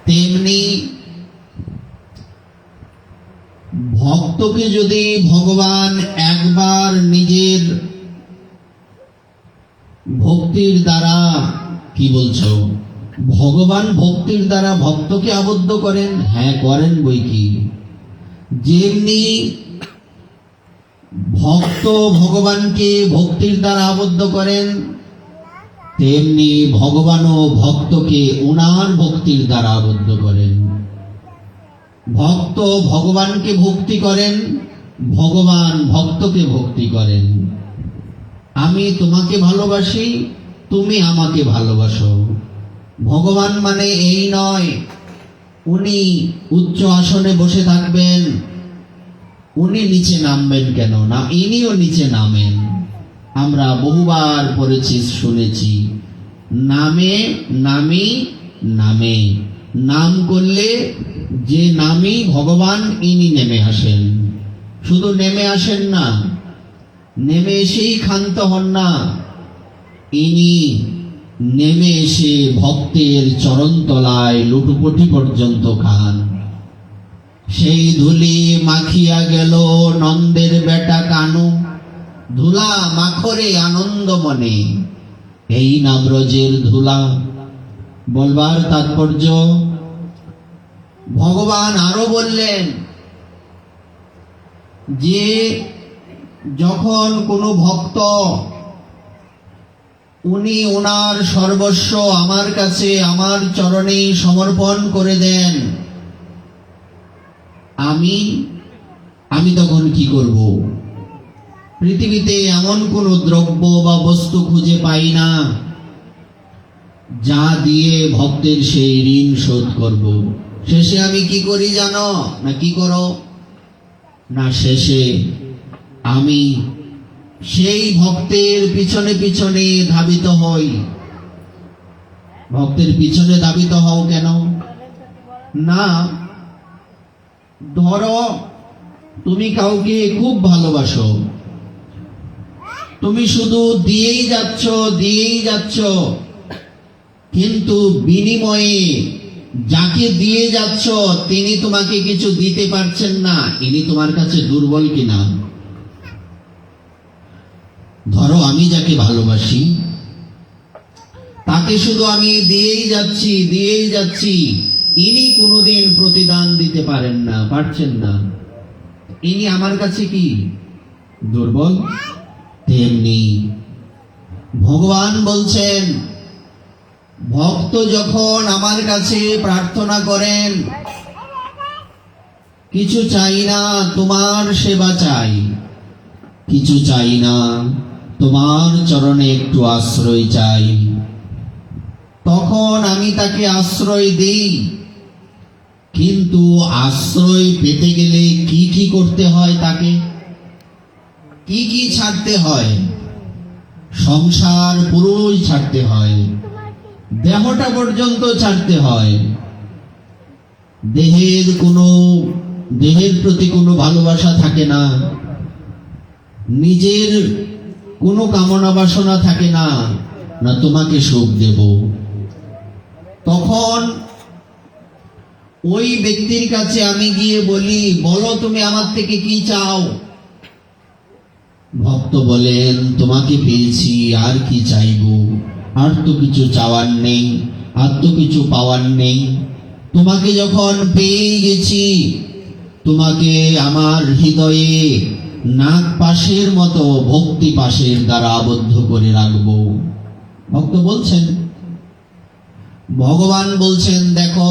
তেমনি ভক্তকে যদি ভগবান একবার নিজের ভক্তির দ্বারা, কি বলছো, ভগবান ভক্তির দ্বারা ভক্তকে আবদ্ধ করেন, হ্যাঁ করেন বই কি। যেমনি ভক্ত ভগবানকে ভক্তির দ্বারা আবদ্ধ করেন, তেমনি ভগবানও ভক্তকে ওনার ভক্তির দ্বারা আবদ্ধ করেন। ভক্ত ভগবানকে ভক্তি করেন, ভগবান ভক্তকে ভক্তি করেন। আমি তোমাকে ভালোবাসি, তুমি আমাকে ভালোবাসো। ভগবান মানে এই নয় উনি উচ্চ আসনে বসে থাকবেন, উনি নিচে নামবেন কেন না, ইনিও নিচে নামেন। আমরা বহুবার পড়েছি, শুনেছি, নামে নামি নামে। নাম করলে যে নামি ভগবান, ইনি নেমে আসেন। শুধু নেমে আসেন না, নেমে এসেই ক্ষান্ত হন না, ইনি নেমে এসে ভক্তের চরণতলায় লুটুপুটি পর্যন্ত খান। সেই ধুলি মাখিয়া গেল নন্দের বেটা কানু, ধুলা মাখরে আনন্দ মনে, এই নাম ব্রজের ধুলা। বলবার তাৎপর্য, ভগবান আরো বললেন যে যখন কোনো ভক্ত উনি ওনার সর্বস্ব আমার কাছে, আমার চরণে সমর্পণ করে দেন, আমি তখন কি করব? পৃথিবীতে এমন কোন দ্রব্য বা বস্তু খুঁজে পাই না যা দিয়ে ভক্তের সেই ঋণ শোধ করব। শেষে আমি কি করি জানো না, কি করো না, শেষে আমি সেই ভক্তের পিছনে পিছনে ধাবিত হই। ভক্তের পিছনে ধাবিত হও কেন না, ধরো তুমি কাউকে খুব ভালোবাসো, তুমি শুধু দিয়েই যাচ্ছ, কিন্তু বিনিময়ে যাকে দিয়ে যাচ্ছ তিনি তোমাকে কিছু দিতে পারছেন না, ইনি তোমার কাছে দুর্বল কিনা। ধরো আমি যাকে ভালোবাসি তাকে শুধু আমি দিয়েই যাচ্ছি, ইনি কোনোদিন প্রতিদান দিতে পারছেন না, ইনি আমার কাছে কি দুর্বল। তেমনি ভগবান বলছেন, ভক্ত যখন আমার কাছে প্রার্থনা করেন, কিছু চাই না, তোমার সেবা চাই, কিছু চাই না, তোমার চরণে একটু আশ্রয় চাই, তখন আমি তাকে আশ্রয় দেই। কিন্তু আশ্রয় পেতে গেলে কি কি করতে হয়, তাকে কি কি ছাড়তে হয়? সংসার পুরোই ছাড়তে হয়, দেহটা পর্যন্ত ছাড়তে হয়। দেহের প্রতি কোনো ভালোবাসা থাকে না, নিজের কোনো কামনা বাসনা থাকে না, না তোমাকে সুখ দেব। তখন ওই ব্যক্তির কাছে আমি গিয়ে বলি, বলো তুমি আমার থেকে কি চাও? ভক্ত বলেন, তোমাকে পেয়েছি, আর কি চাইবো? আর তো কিছু চাওয়ার নেই, আর তো কিছু পাওয়ার নেই। তোমাকে যখন পেয়ে গেছি, তোমাকে আমার হৃদয়ে নাগ পাশের মতো ভক্তি পাশের দ্বারা আবদ্ধ করে রাখবো। ভক্ত বলছেন, ভগবান বলছেন, দেখো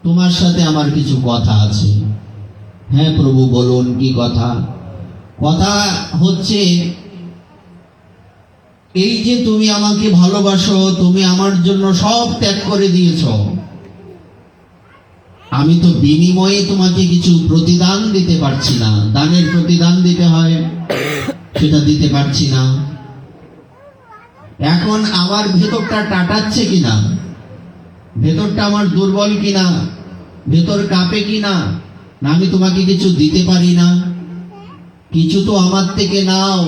তোমার সাথে আমার কিছু কথা আছে। হ্যাঁ প্রভু বলুন, কি কথা? কথা হচ্ছে এই যে তুমি আমাকে ভালোবাসো, তুমি আমার জন্য সব ত্যাগ করে দিয়েছ, আমি তো বিনিময়ে তোমাকে কিছু প্রতিদান দিতে পারছি না। দানের প্রতিদান দিতে হয়, সেটা দিতে পারছি না। এখন আমার ভেতরটা টাটাচ্ছে কিনা, ভেতরটা আমার দুর্বল কিনা, ভেতর কাঁপে কিনা, না আমি তোমাকে কিছু দিতে পারি না, কিছু তো আমার থেকে নাও।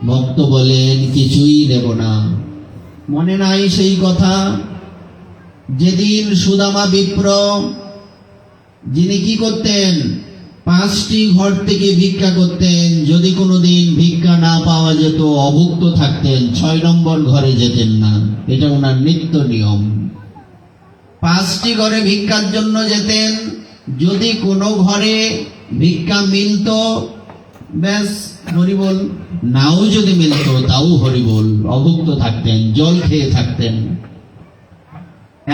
ভক্ত বলেন, কিছুই দেব না। মনে নাই সেই কথা? যেদিন সুদামা বিপ্র, যিনি কি করতেন, 5টি ঘর থেকে ভিক্ষা করতেন, যদি কোনোদিন ভিক্ষা না পাওয়া যেত, অভুক্ত থাকতেন, 6 নম্বর ঘরে যেতেন না, এটা ওনার নিত্য নিয়ম। 5টি ঘরে ভিক্ষার জন্য যেতেন, যদি কোনো ঘরে ভিক্ষা মিলত ব্যাস হরিবোল, নাও যদি মিলত তাও হরিবোল, অভুক্ত থাকতেন, জল খেয়ে থাকতেন।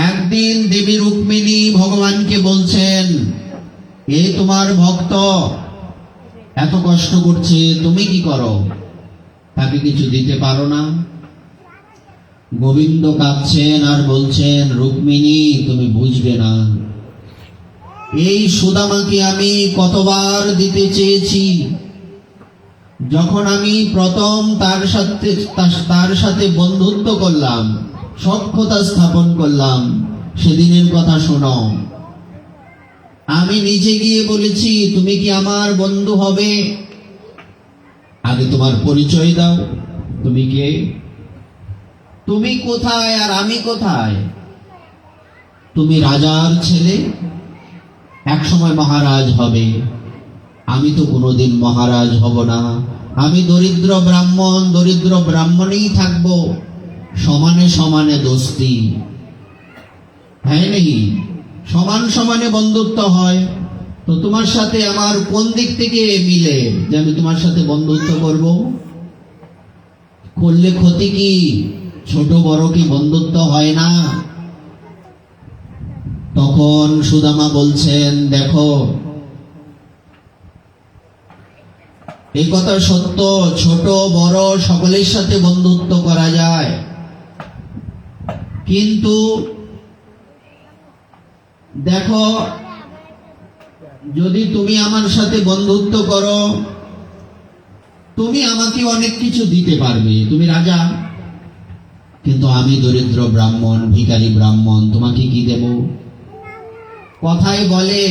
একদিন দেবী রুক্মিণী ভগবানকে বলছেন, এ তোমার ভক্ত এত কষ্ট করছে, তুমি কি করো, তাকে কিছু দিতে পারো না? গোবিন্দ কাঁদছেন আর বলছেন, রুক্মিণী তুমি বুঝবে না, এই সুদামাকে আমি কতবার দিতে চেয়েছি। যখন আমি প্রথম তার সাথে বন্ধুত্ব করলাম, সখ্যতা স্থাপন করলাম, সেদিনের কথা শোনো। আমি নিজে গিয়ে বলেছি, তুমি কি আমার বন্ধু হবে? আগে তোমার পরিচয় দাও, তুমি কে, তুমি কোথায় আর আমি কোথায়? তুমি রাজার ছেলে, একসময় মহারাজ হবে, আমি তো কোনোদিন মহারাজ হব না। আমি দরিদ্র ব্রাহ্মণ, দরিদ্র ব্রাহ্মণেই থাকবো, সমানে সমানে দোস্তি, হ্যাঁ নাকি? সমান সমানে বন্ধুত্ব হয়। তো তোমার সাথে আমার কোন দিক থেকে মিলে যে আমি তোমার সাথে বন্ধুত্ব করব? করলে ক্ষতি কি? ছোট বড় কি বন্ধুত্ব হয় না? তখন সুদামা বলছেন, দেখো এই কথা সত্য, ছোট বড় সকলের সাথে বন্ধুত্ব করা যায়, কিন্তু দেখো যদি তুমি আমার সাথে বন্ধুত্ব করো, তুমি আমাকে অনেক কিছু দিতে পারবে, তুমি রাজা, কিন্তু আমি দরিদ্র ব্রাহ্মণ, ভিখারি ব্রাহ্মণ, তোমাকে কি দেব? কথায় বলে,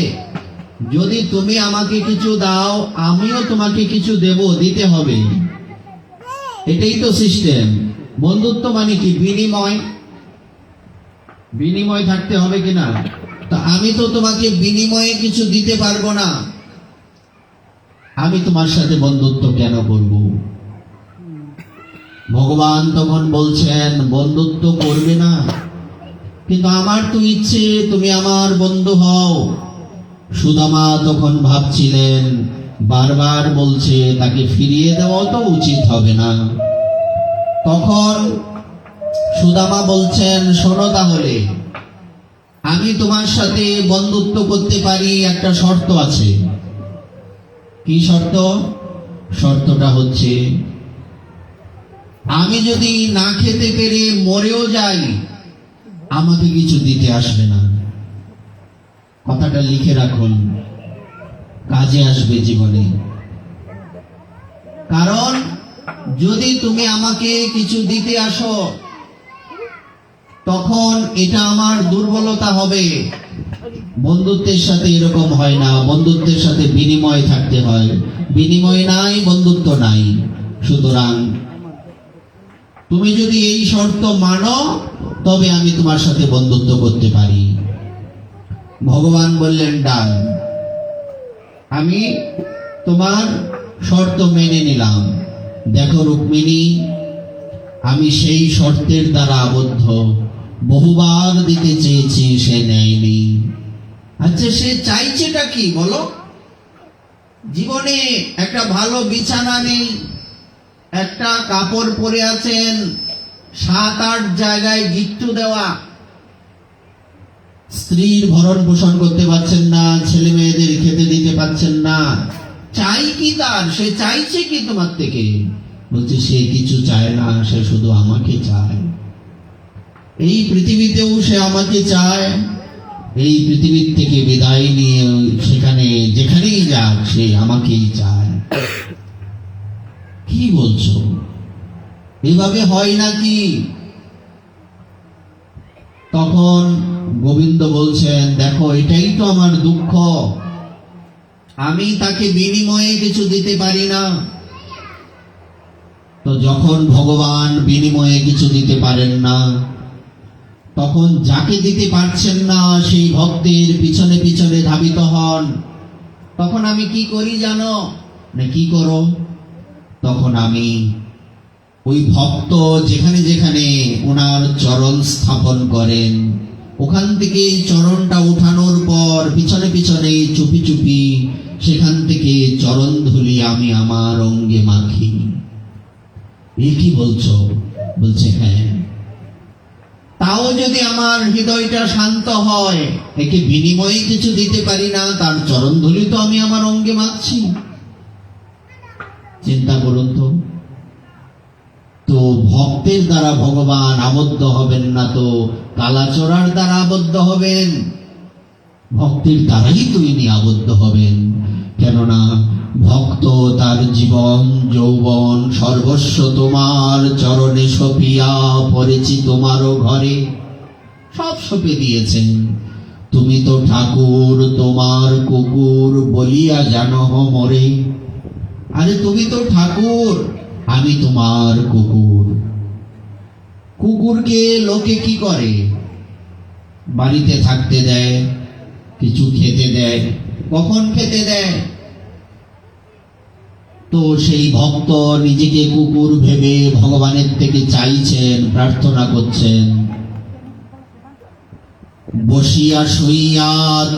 যদি তুমি আমাকে কিছু দাও, আমিও তোমাকে কিছু দেব, দিতে হবে, এটাই তো সিস্টেম। বন্ধুত্ব মানে কি? বিনিময়, বিনিময় থাকতে হবে কিনা? তা আমি তো তোমাকে বিনিময়ে কিছু দিতে পারবো না, আমি তোমার সাথে বন্ধুত্ব কেন করব? ভগবান তখন বলছেন, বন্ধুত্ব করবে না, কিন্তু আমার তো ইচ্ছে তুমি আমার বন্ধু হও। সুদামা তখন ভাবছিলেন, বারবার বলছে, তাকে ফিরিয়ে দেওয়া তো উচিত হবে না। তখন সুদামা বলছেন, শোনো তাহলে, আমি তোমার সাথে বন্ধুত্ব করতে পারি, একটা শর্ত আছে। কি শর্ত? শর্তটা হচ্ছে, আমি যদি না খেতে পেরে মরেও যাই, আমাকে কিছু দিতে আসবে না। কথাটা লিখে রাখুন, কাজে আসবে জীবনে। কারণ যদি তুমি আমাকে কিছু দিতে আসো, তখন এটা আমার দুর্বলতা হবে। বন্ধুত্বের সাথে এরকম হয় না, বন্ধুত্বের সাথে বিনিময় থাকতে হয়, বিনিময় নাই বন্ধুত্ব নাই। সুতরাং তুমি যদি এই শর্ত মানো, তবে আমি তোমার সাথে বন্ধুত্ব করতে পারি। ভগবান বললেন, ডান, আমি তোমার শর্ত মেনে নিলাম। দেখো রুক্মিণী, আমি সেই শর্তের দ্বারা আবদ্ধ, বহুবার দিতে চেয়েছি, সে নেয়নি। আচ্ছা, সে চাইছেটা কি বলো? জীবনে একটা ভালো বিছানা নেই, একটা কাপড় পরে আছেন, 7-8 জায়গায় গিট্টু দেওয়া, স্ত্রীর ভরণ পোষণ করতে পারছেন না, ছেলে মেয়েদের খেতে দিতে পারছেন না, চাই কি তার? সে চাইছে কি তোমার থেকে? বলছে, সে কিছু চায় না, সে শুধু আমাকে চায়। এই পৃথিবীতেও সে আমাকে চায়, এই পৃথিবীর থেকে বিদায় নিয়ে সেখানে যেখানেই যাক, সে আমাকেই চায়। কি বলছো? এভাবে হয় নাকি? তখন গোবিন্দ বলছেন, দেখো এটাই তো আমার দুঃখ, আমি তাকে বিনিময়ে কিছু দিতে পারি না। তো যখন ভগবান বিনিময়ে কিছু দিতে পারেন না, তখন যাকে দিতে পারছেন না সেই ভক্তের পিছনে পিছনে ধাবিত হন। তখন আমি কি করি জানো না? কি করো? তখন আমি ওই ভক্ত যেখানে যেখানে ওনার চরণ স্থাপন করেন, ওখান থেকে চরণটা উঠানোর পর পিছনে পিছনে চুপি চুপি সেখান থেকে চরণ ধুলি আমি আমার অঙ্গে মাখি। এ কি বলছো? বলছে হ্যাঁ। তাও যদি আমার হৃদয়টা শান্ত হয়, একে বিনিময়ে কিছু দিতে পারি না, তার চরণ ধুলি তো আমি আমার অঙ্গে মাখছি। চিন্তা করুন তো। তো ভক্তের দ্বারা ভগবান আবদ্ধ হবেন না, তো কালাচোরার দ্বারা আবদ্ধ হবেন। ভক্তের দ্বারাই তো ইনি আবদ্ধ হবেন। কেননা ভক্ত তার জীবন যৌবন সর্বস্ব তোমার চরণে সপিয়া পড়েছি তোমারও ঘরে, সব সপে দিয়েছেন। তুমি তো ঠাকুর তোমার কুকুর বলিয়া জানো মরে। আরে তুমি তো ঠাকুর, আমি তোমার কুকুর। কুকুরকে লোকে কি করে? বাড়িতে থাকতে দেয়, কিছু খেতে দেয়। কখন খেতে দেয়? তো সেই ভক্ত নিজেকে কুকুর ভেবে ভগবানের থেকে চাইছেন, প্রার্থনা করছেন, বসিয়া শুইয়া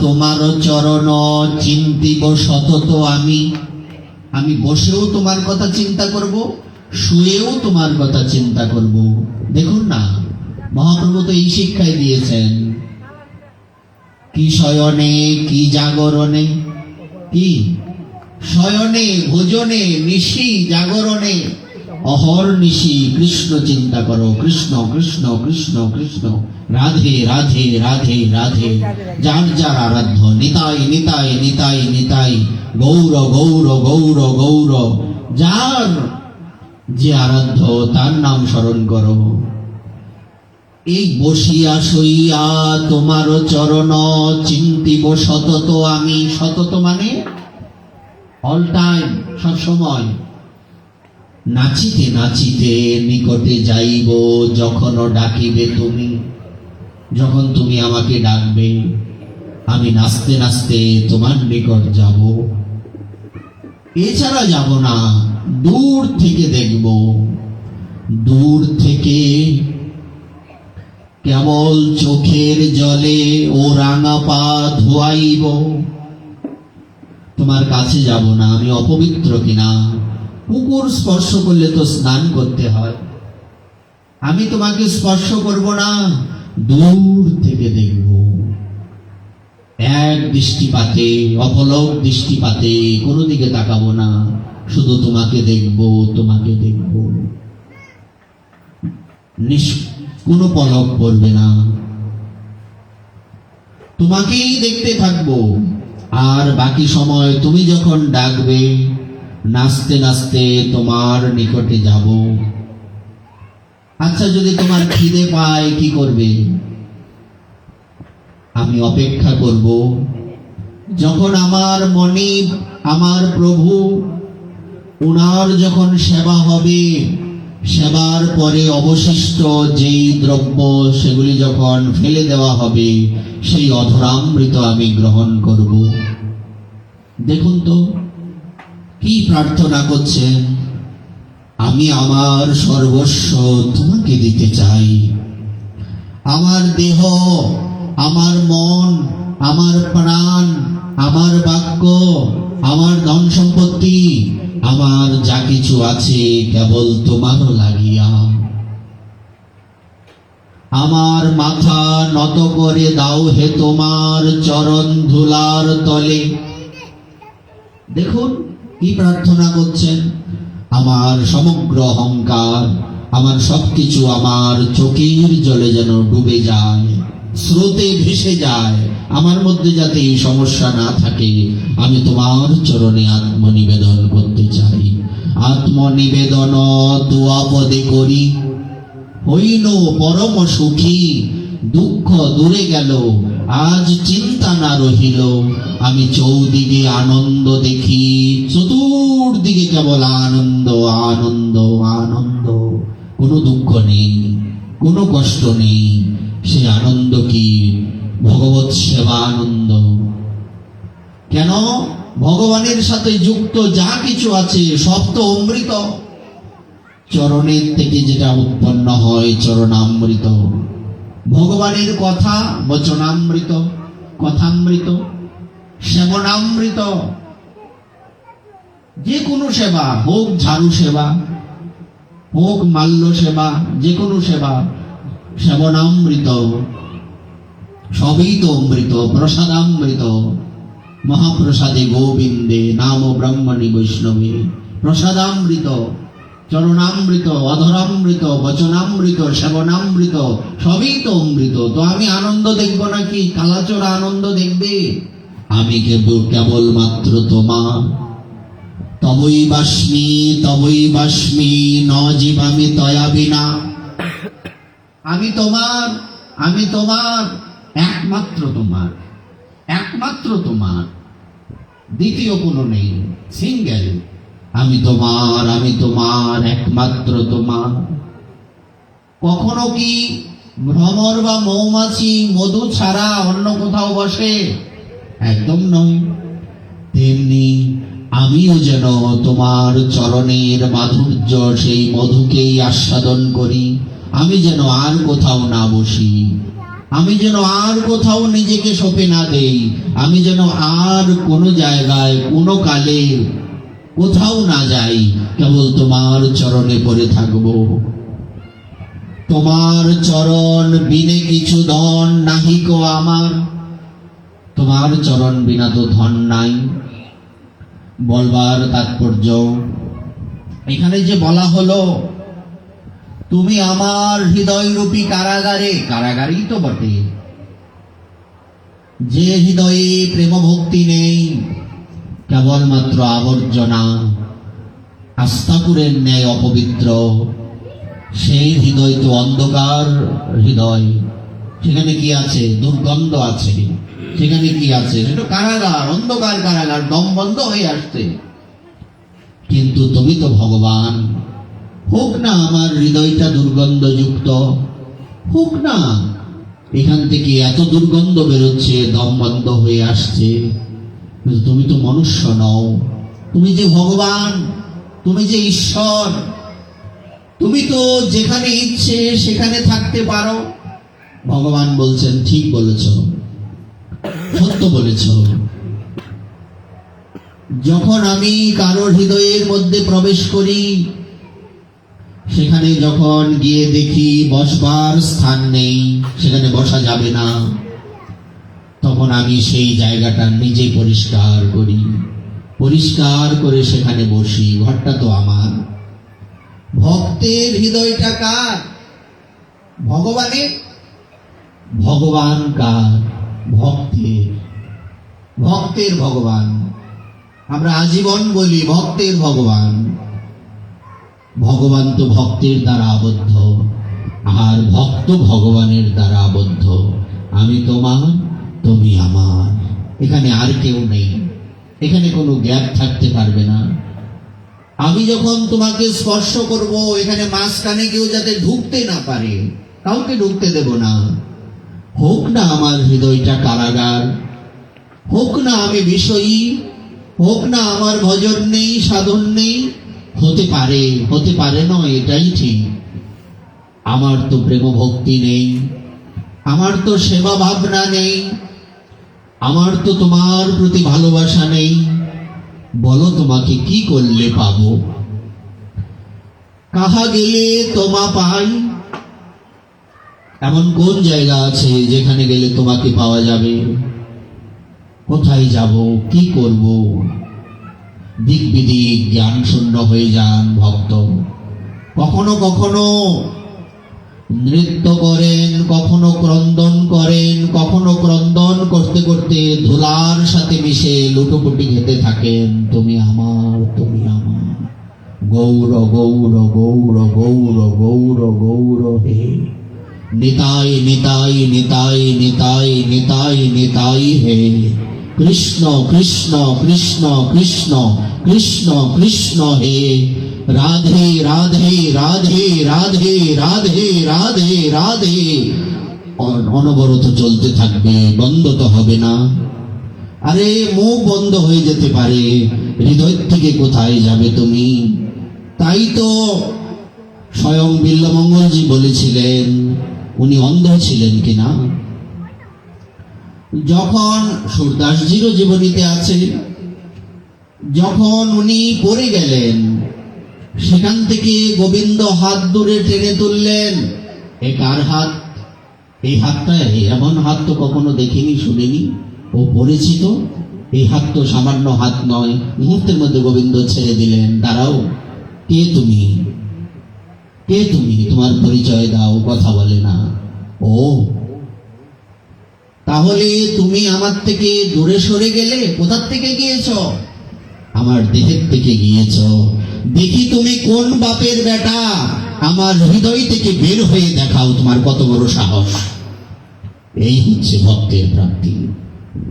তোমার চরণ চিন্তিব সতত আমি। আমি বসেও তোমার কথা চিন্তা করব, শুয়েও তোমার কথা চিন্তা করব। দেখুন না, মহাপ্রভু তো এই শিক্ষাই দিয়েছেন। কি শয়নে কি জাগরণে, কি শয়নে ভোজনে নিশি জাগরণে অহর্নিশি কৃষ্ণ চিন্তা করো। কৃষ্ণ কৃষ্ণ কৃষ্ণ কৃষ্ণ, রাধে রাধে রাধে রাধে, যার যার আরাধ্য নিতাই নিতাই নিতাই নিতাই, গৌর গৌর গৌর গৌর, যার যে আরাধ্য তার নাম স্মরণ করো। এই বসিয়া শুইয়া তোমার চরণ চিন্তিব সতত আমি। সতত মানে অল টাইম, সব সময়। নাচিতে নাচিতে নিকটে যাইব যখন ডাকিবে তুমি। যখন তুমি আমাকে ডাকবে, আমি নাচতে নাচতে তোমার নিকট যাব। এছাড়া যাব না, দূর থেকে দেখব। দূর থেকে কেবল চোখের জলে ও রাঙা পা ধোয়াইব। তোমার কাছে যাব না, আমি অপবিত্র কিনা। কুকুর স্পর্শ করলে তো স্নান করতে হয়, আমি তোমাকে স্পর্শ করব না, দূর থেকে দেখব। এক দৃষ্টিপাতে, অপলক দৃষ্টিপাতে কোনো দিকে তাকাবো না, শুধু তোমাকে দেখব, তোমাকে দেখব। কোনো পলক পড়বে না, তোমাকেই দেখতে থাকবো। আর বাকি সময় তুমি যখন ডাকবে, নাচতে নাচতে তোমার নিকটে যাব। আচ্ছা, যদি তোমার খিদে পায় কি করবে? আমি অপেক্ষা করব যখন আমার মনিব, আমার প্রভু, ওনার যখন সেবা হবে, সেবার পরে অবশিষ্ট যেই দ্রব্য সেগুলি যখন ফেলে দেওয়া হবে, সেই অধরামৃত আমি গ্রহণ করব। দেখুন তো কি প্রার্থনা করছেন। আমি আমার সর্বস্ব তোমাকে দিতে চাই। আমার দেহ, আমার মন, আমার প্রাণ, আমার বাক্য, আমার ধন সম্পত্তি, আমার যা কিছু আছে কেবল তোমারও লাগিয়া। আমার মাথা নত করে দাও হে তোমার চরণ ধুলার তলে। দেখুন কি প্রার্থনা করছেন। আমার সমগ্র অহংকার, আমার সবকিছু আমার চোখের জলে যেন ডুবে যায়, স্রোতে ভেসে যায়। আমার মধ্যে যাতে এই সমস্যা না থাকে, আমি তোমার চরণে আত্মনিবেদন করতে চাই। আত্মনিবেদন দুয়াপদে করি, হইল পরম সুখী। দুঃখ দূরে গেল, আজ চিন্তা না রহিল। আমি চৌদিকে আনন্দ দেখি, চতুর্দিকে কেবল আনন্দ আনন্দ আনন্দ। কোনো দুঃখ নেই, কোনো কষ্ট নেই, সে আনন্দ কি? ভগবত সেবা আনন্দ। কেন? ভগবানের সাথে যুক্ত যা কিছু আছে সব তো অমৃত। চরণের থেকে যেটা উৎপন্ন হয় চরণামৃত। ভগবানের কথা বচনামৃত, কথামৃত, সেবনামৃত। যে কোনো সেবা হোক, ঝাড়ু সেবা হোক, মাল্য সেবা, যে কোনো সেবা সেবনামৃত। সবই তো অমৃত, প্রসাদামৃত। মহাপ্রসাদে গোবিন্দে নাম ব্রহ্মণি বৈষ্ণবে প্রসাদামৃত, চরণামৃত, অধরামৃত, বচনামৃত, সেবনামৃত, সবই তো অমৃত। তো আমি আনন্দ দেখব নাকি কালাচোরা আনন্দ দেখবে? আমি কেবল মাত্র তোমার। তবই বাস্মি তবই বাস্মি ন জীবামি তয়া বিনা। আমি তোমার, আমি তোমার, একমাত্র তোমার, একমাত্র তোমার, দ্বিতীয় কোনো নেই, সিঙ্গেল। আমি তোমার, আমি তোমার, একমাত্র তোমার। কখনো কি ভ্রমর বা মৌমাছি মধু ছাড়া অন্য কোথাও বসে? একদম নয়। তেমনি আমিও যেন তোমার চরণের মাধুর্য, সেই মধুকেই আস্বাদন করি। আমি যেন আর কোথাও না বসি, আমি যেন আর কোথাও নিজেকে সঁপে না দেই, আমি যেন আর কোনো জায়গায় কোনো কালে কোথাও না যাই, কেবল তোমার চরণে পড়ে থাকব। তোমার চরণ বিনে কিছু ধন নাহিক আমার। তোমার চরণ বিনা তো ধন নাই। বলবার তাৎপর্য এখানে যে বলা হলো, তুমি আমার হৃদয়রূপী কারাগারে, কারাগারেই তো বটে। যে হৃদয়ে প্রেম ভক্তি নেই, কেবলমাত্র আবর্জনা, আস্তাকুরের ন্যায় অপবিত্র, সেই হৃদয় তো অন্ধকার হৃদয়। সেখানে কি আছে? দুর্গন্ধ আছে। সেখানে কি আছে? সেটা কারাগার, অন্ধকার কারাগার, দম বন্ধ হয়ে আসছে। কিন্তু তুমি তো ভগবান। হোক না আমার হৃদয়টা দুর্গন্ধযুক্ত, হোক না। এখান থেকে এত দুর্গন্ধ বেরোচ্ছে, দম বন্ধ হয়ে আসছে, কিন্তু তুমি তো মনুষ্য নও। তুমি যে ভগবান, তুমি যে ঈশ্বর, তুমি তো যেখানে ইচ্ছে সেখানে থাকতে পারো। ভগবান বলছেন, ঠিক বলেছ, সত্য বলেছ। যখন আমি কারোর হৃদয়ের মধ্যে প্রবেশ করি, সেখানে যখন গিয়ে দেখি বসবার স্থান নেই, সেখানে বসা যাবে না, তখন আমি সেই জায়গাটা নিজে পরিষ্কার করি, পরিষ্কার করে সেখানে বসি। ঘরটা তো আমার। ভক্তের হৃদয়টা কার? ভগবানের। ভগবান কার? ভক্তের। ভক্তের ভগবান। আমরা আজীবন বলি ভক্তের ভগবান। ভগবান তো ভক্তের দ্বারা আবদ্ধ, আর ভক্ত ভগবানের দ্বারা আবদ্ধ। আমি তোমার, তুমি আমার, এখানে আর কেউ নেই। এখানে কোনো গ্যাপ থাকতে পারবে না। আমি যখন তোমাকে স্পর্শ করব, এখানে মাঝখানে কেউ যাতে ঢুকতে না পারে, কাউকে ঢুকতে দেব না। হোক না আমার হৃদয়টা কারাগার, হোক না আমি বিষয়ী, হোক না আমার ভজন নেই, সাধন নেই। হতে পারে, হতে পারে নয়, এটাই ঠিক। আমার তো প্রেম ভক্তি নেই, আমার তো সেবা ভাবনা নেই, আমার তো তোমার প্রতি ভালোবাসা নেই। বলো তোমাকে কি করলে পাবো? কাহা গেলে তোমা পাই? এমন কোন জায়গা আছে যেখানে গেলে তোমাকে পাওয়া যাবে? কোথায় যাব, কি করব? দিক বিদিক জ্ঞান শূন্য হয়ে যান ভক্ত। কখনো কখনো নৃত্য করেন, কখনো ক্রন্দন করেন, কখনো ক্রন্দন করতে করতে ধুলার সাথে মিশে লুটোপুটি খেতে থাকেন, তুমি আমার, তুমি আমার, গৌর গৌর গৌর গৌর গৌর গৌর হে নিতাই নিতাই নিতাই নিতাই নিতাই নিতাই হে কৃষ্ণ কৃষ্ণ কৃষ্ণ কৃষ্ণ কৃষ্ণ কৃষ্ণ হে রাধে রাধে রাধে রাধে রাধে রাধে রাধে অনবরত চলতে থাকবে, বন্ধ তো হবে না। আরে মুখ বন্ধ হয়ে যেতে পারে, হৃদয় থেকে কোথায় যাবে তুমি? তাই তো স্বয়ং বিল্বমঙ্গলজি বলেছিলেন, উনি অন্ধ ছিলেন কিনা, যখন সুরদাসজিরও জীবনীতে আছে, যখন উনি পড়ে গেলেন, সেখান থেকে গোবিন্দ হাত দূরে টেনে তুললেন। এ কার হাত? এই হাতটা, এমন হাত তো কখনো দেখিনি, শুনিনি। ও পড়েছি তো, এই হাত তো সামান্য হাত নয়। মুহূর্তের মধ্যে গোবিন্দ ছেড়ে দিলেন। দাঁড়াও, কে তুমি? কে তুমি? তোমার পরিচয় দাও। কথা বলে না। ও, তাহলে তুমি আমার থেকে দূরে সরে গেলে? কোথার থেকে গিয়েছ? আমার দেহের থেকে গিয়েছ। দেখি তুমি কোন বাপের বেটা। আমার হৃদয় থেকে বের হয়ে দেখাও, তোমার কত বড় সাহস। এই হচ্ছে ভক্তের প্রাপ্তি।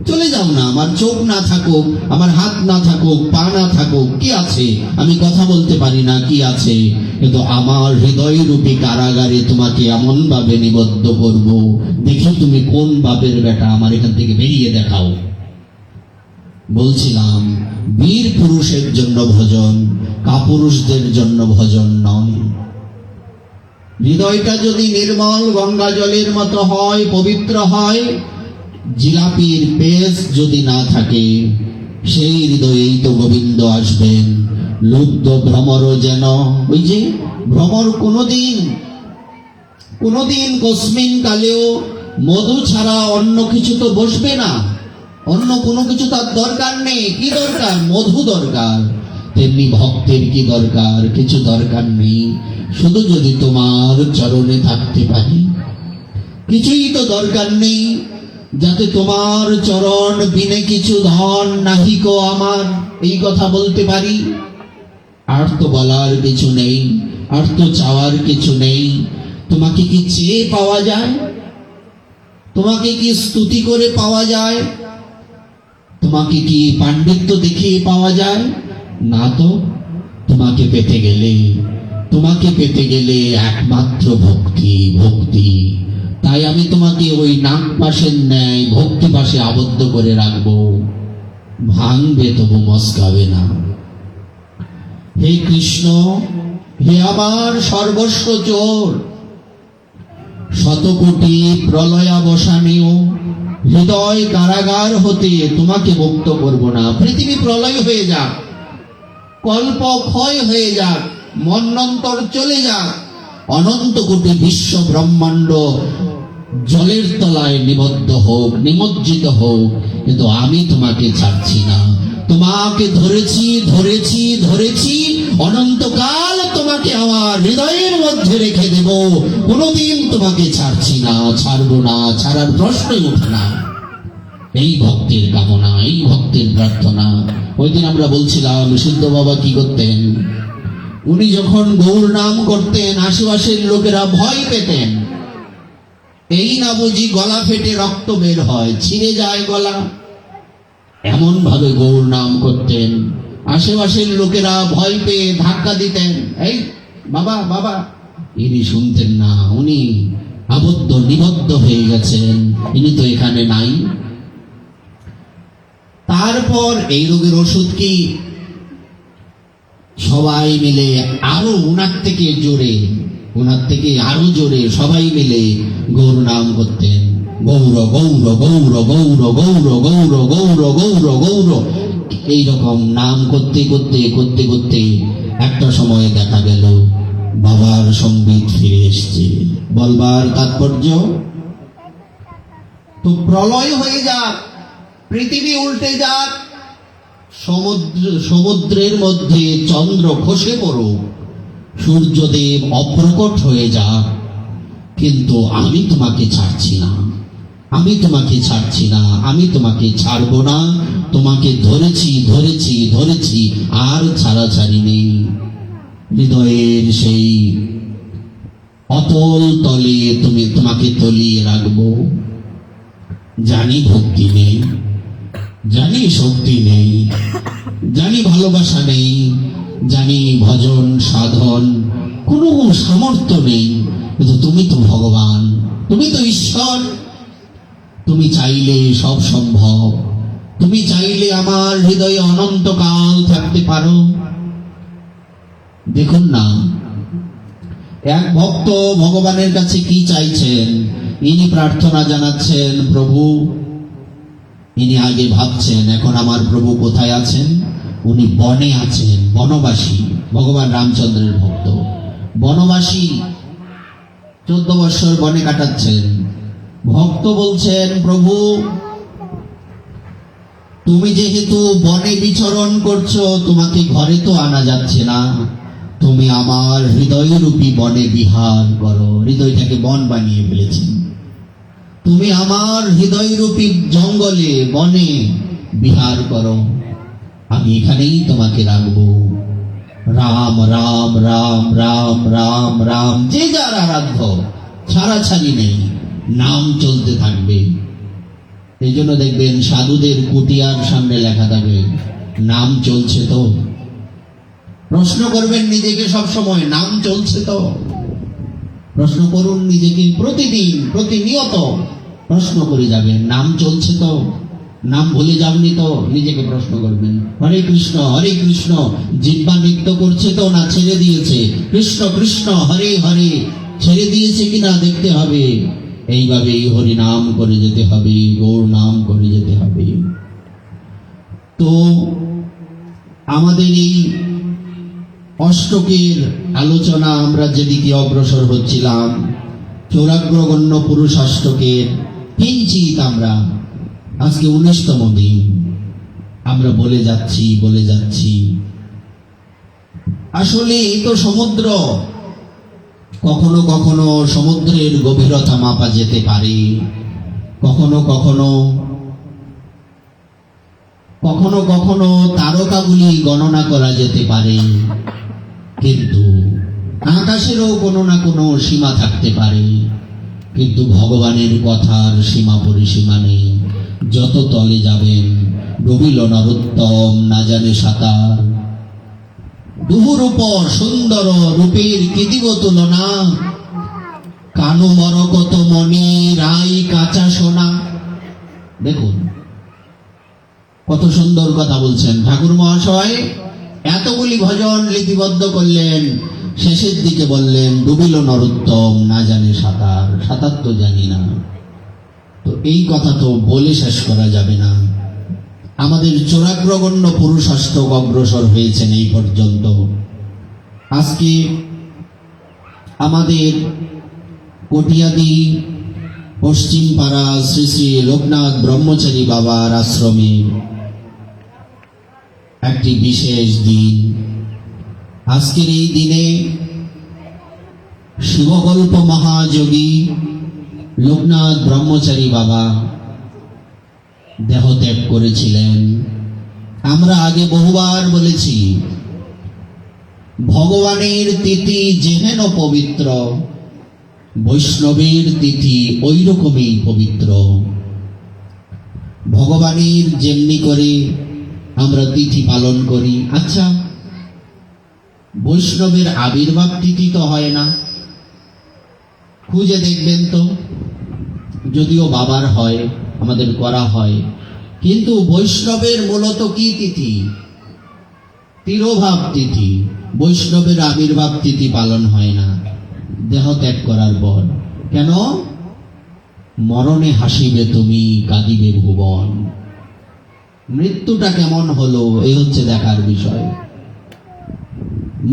চলে যাও না, আমার চোখ না থাকুক, আমার হাত না থাকুক, পা না থাকুক, কি আছে? আমি কথা বলতে পারি না, কি আছে? কিন্তু আমার হৃদয় রূপী কারাগারে তোমাকে এমন ভাবে নিবদ্ধ করব, দেখি তুমি কোন বাপের বেটা। আমার এখান থেকে বেরিয়ে দেখাও। বলছিলাম, বীর পুরুষের জন্য ভজন, কাপুরুষদের জন্য ভজন নয়। হৃদয়টা যদি নির্মল গঙ্গা জলের মতো হয়, পবিত্র হয়, জিলাপির পেস যদি না থাকে, সেই হৃদয়েই তো গোবিন্দ আসবেন। লুব্ধ ভ্রমর যেন, ওই যে ভ্রমর কোনোদিন কস্মিন কালেও মধু ছাড়া অন্য কিছু তো বসবে না, অন্য কোনো কিছু তার দরকার নেই। কি দরকার? মধু দরকার। তেমনি ভক্তের কি দরকার? কিছু দরকার নেই, শুধু যদি তোমার চরণে থাকতে পারি। কিছুই তো দরকার নেই, যাতে তোমার চরণ বিনে কিছু ধন নাহিক আমার, এই কথা বলতে পারি। আর তো বলার কিছু নেই, আর তো চাওয়ার কিছু নেই। তোমাকে কি চেয়ে পাওয়া যায়? তোমাকে কি স্তুতি করে পাওয়া যায়? তোমাকে কি পাণ্ডিত্য দেখিয়ে পাওয়া যায়? না তো। তোমাকে পেতে গেলে একমাত্র ভক্তি, ভক্তি। তাই আমি তোমাকে ওই নাক পাশের ন্যায় ভক্তি পাশে আবদ্ধ করে রাখবো। ভাঙবে তবু মস্কাবে না। হে কৃষ্ণ, হে আমার সর্বস্ব চোর, শতকোটি প্রলয়াবসানেও হৃদয় কারাগার হতে তোমাকে মুক্ত করব না। পৃথিবী প্রলয় হয়ে যাক, কল্প ক্ষয় হয়ে যাক, মন্বন্তর চলে যাক, অনন্ত কোটি বিশ্ব ব্রহ্মাণ্ড জলের তলায় নিবদ্ধ হোক, নিমজ্জিত হোক, কিন্তু আমি তোমাকে ছাড়ছি না। তোমাকে ধরেছি অনন্তকাল তোমাকে আমার হৃদয়ের মধ্যে রেখে দেব। কোনোদিন তোমাকে ছাড়ছি না, ছাড়বো না, ছাড়ার প্রশ্নই ওঠে না। এই ভক্তের কামনা, এই ভক্তের প্রার্থনা। ওই দিন আমরা বলছিলাম, সিদ্ধ বাবা কি করতেন? উনি যখন গৌর নাম করতেন, আশেপাশের লোকেরা ভয় পেতেন। এই না বুঝি গলা ফেটে রক্ত বের হয়, ছিঁড়ে যায় গলা, এমন ভাবে গৌর নাম করতেন। আশেপাশের লোকেরা ভয় পেয়ে ধাক্কা দিতেন, এই বাবা বাবা। ইনি শুনতেন না, উনি আবদ্ধ নিবদ্ধ হয়ে গেছেন, ইনি তো এখানে নাই। তারপর এই রোগের ওষুধ কি? সবাই মিলে আরো উনার থেকে আরো জোরে সবাই মিলে গৌর নাম করতেন। গৌর গৌর গৌর গৌর গৌর গৌর গৌর গৌর গৌর, এইরকম নাম করতে করতে একটা সময় দেখা গেল বাবার সংগীত ফিরে এসছে। বলবার তাৎপর্য, তো প্রলয় হয়ে যাক, পৃথিবী উল্টে যাক, সমুদ্রের মধ্যে চন্দ্র খসে পড়ুক, সূর্যদেব অপ্রকট হয়ে যাক, কিন্তু আমি তোমাকে ছাড়ছি না, আমি তোমাকে ছাড়বো না। তোমাকে ধরেছি, আর ছাড়াছাড়ি নেই। হৃদয়ের সেই অতল তলে তোমাকে তলিয়ে রাখবো। জানি ভক্তি নেই, জানি শক্তি নেই, জানি ভালোবাসা নেই, জানি ভজন সাধন কোনো সামর্থ্য নেই, কিন্তু তুমি তো ভগবান, তুমি তো ঈশ্বর, তুমি চাইলে সব সম্ভব, তুমি চাইলে আমার হৃদয়ে অনন্তকাল থাকতে পারো। দেখুন না, এক ভক্ত ভগবানের কাছে কি চাইছেন, ইনি প্রার্থনা জানাচ্ছেন প্রভু, ইনি আগে ভাবছেন এখন আমার প্রভু কোথায় আছেন, উনি বনে আছেন, বনবাসী, ভগবান রামচন্দ্রের ভক্ত, বনবাসী, 14 বৎসর বনে কাটাচ্ছেন। ভক্ত বলছেন প্রভু, তুমি যেহেতু বনে বিচরণ করছো, তোমাকে ঘরে তো আনা যাচ্ছে না, তুমি আমার হৃদয়রূপী বনে বিহার করো। হৃদয়টাকে বন বানিয়ে ফেলেছেন। তুমি আমার হৃদয়রূপী জঙ্গলে বনে বিহার করো, আমি এখানেই তোমাকে রাখবো। রাম রাম রাম রাম রাম রাম, যে যার আরাধ্য, ছাড়াছাড়ি নেই, নাম চলতে থাকবে। এই জন্য দেখবেন সাধুদের কুটিয়ার সামনে লেখা থাকবে নাম চলছে তো। প্রশ্ন করবেন নিজেকে সব সময়, নাম চলছে তো? প্রশ্ন করুন নিজেকে, প্রতিদিন প্রতিনিয়ত প্রশ্ন করে যাবেন, নাম চলছে তো? নাম ভুলে যাননি তো? নিজেকে প্রশ্ন করবেন। হরে কৃষ্ণ জিহ্বা নৃত্য করছে তো না ছেড়ে দিয়েছে? কৃষ্ণ কৃষ্ণ হরে হরে ছেড়ে দিয়েছে কিনা দেখতে হবে। এইভাবেই হরি নাম করে যেতে হবে, গৌর নাম করে যেতে হবে। তো আমাদের এই অষ্টকের আলোচনা আমরা যেদিকে অগ্রসর হচ্ছিলাম, চৌরাগ্রগণ্য পুরুষাষ্টকের কিঞ্চিত আমরা আজকে 19তম দিন আমরা বলে যাচ্ছি। আসলে এই তো সমুদ্র, কখনো কখনো সমুদ্রের গভীরতা মাপা যেতে পারে, কখনো কখনো তারকাগুলি গণনা করা যেতে পারে, কিন্তু আকাশেরও কোনো না কোনো সীমা থাকতে পারে। কিন্তু ভগবানের কথার সীমা পরিসীমা নেই। যত তলে যাবেন, ডুবিল নরোত্তম না জানে সাঁতার, দুহুরূপ সুন্দর রূপের কৃতিব তুলনা, কানু মরকত মণি রাই কাঁচা সোনা। দেখুন কত সুন্দর কথা বলছেন ঠাকুর মহাশয়। এতগুলি ভজন লিপিবদ্ধ করলেন, শেষের দিকে বললেন ডুবিল নরোত্তম না জানে সাঁতার, সাঁতার তো জানি না। তো এই কথা তো বলে শেষ করা যাবে না। আমাদের চৌরাগ্রগণ্য পুরুষাষ্টক অগ্রসর হয়েছেন এই পর্যন্ত। আজকে আমাদের কটিয়াদি পশ্চিম পাড়া শ্রী শ্রী লোকনাথ ব্রহ্মচারী বাবার আশ্রমে একটি বিশেষ দিন। আজকের এই দিনে শিবকল্প মহাযোগী লোকনাথ ব্রহ্মচারী বাবা দেহত্যাগ করেছিলেন। আমরা আগে বহুবার বলেছি, ভগবানের তিথি যেহেন পবিত্র, বৈষ্ণবের তিথি ওই রকমই পবিত্র। ভগবানের যেমনি করে আমরা তিথি পালন করি, আচ্ছা বৈষ্ণবের আবির্ভাব তিথি তো হয় না? খুঁজে দেখবেন তো, যদিও বাবার হয়, আমাদের করা হয়, কিন্তু বৈষ্ণবের মূলত কি তিথি? তিরোভাব তিথি। বৈষ্ণবের আবির্ভাব তিথি পালন হয় না দেহ ত্যাগ করার পর। কেন? মরণে হাসিবে তুমি, কাঁদিবে ভুবন। মৃত্যুটা কেমন হলো, এই হচ্ছে দেখার বিষয়।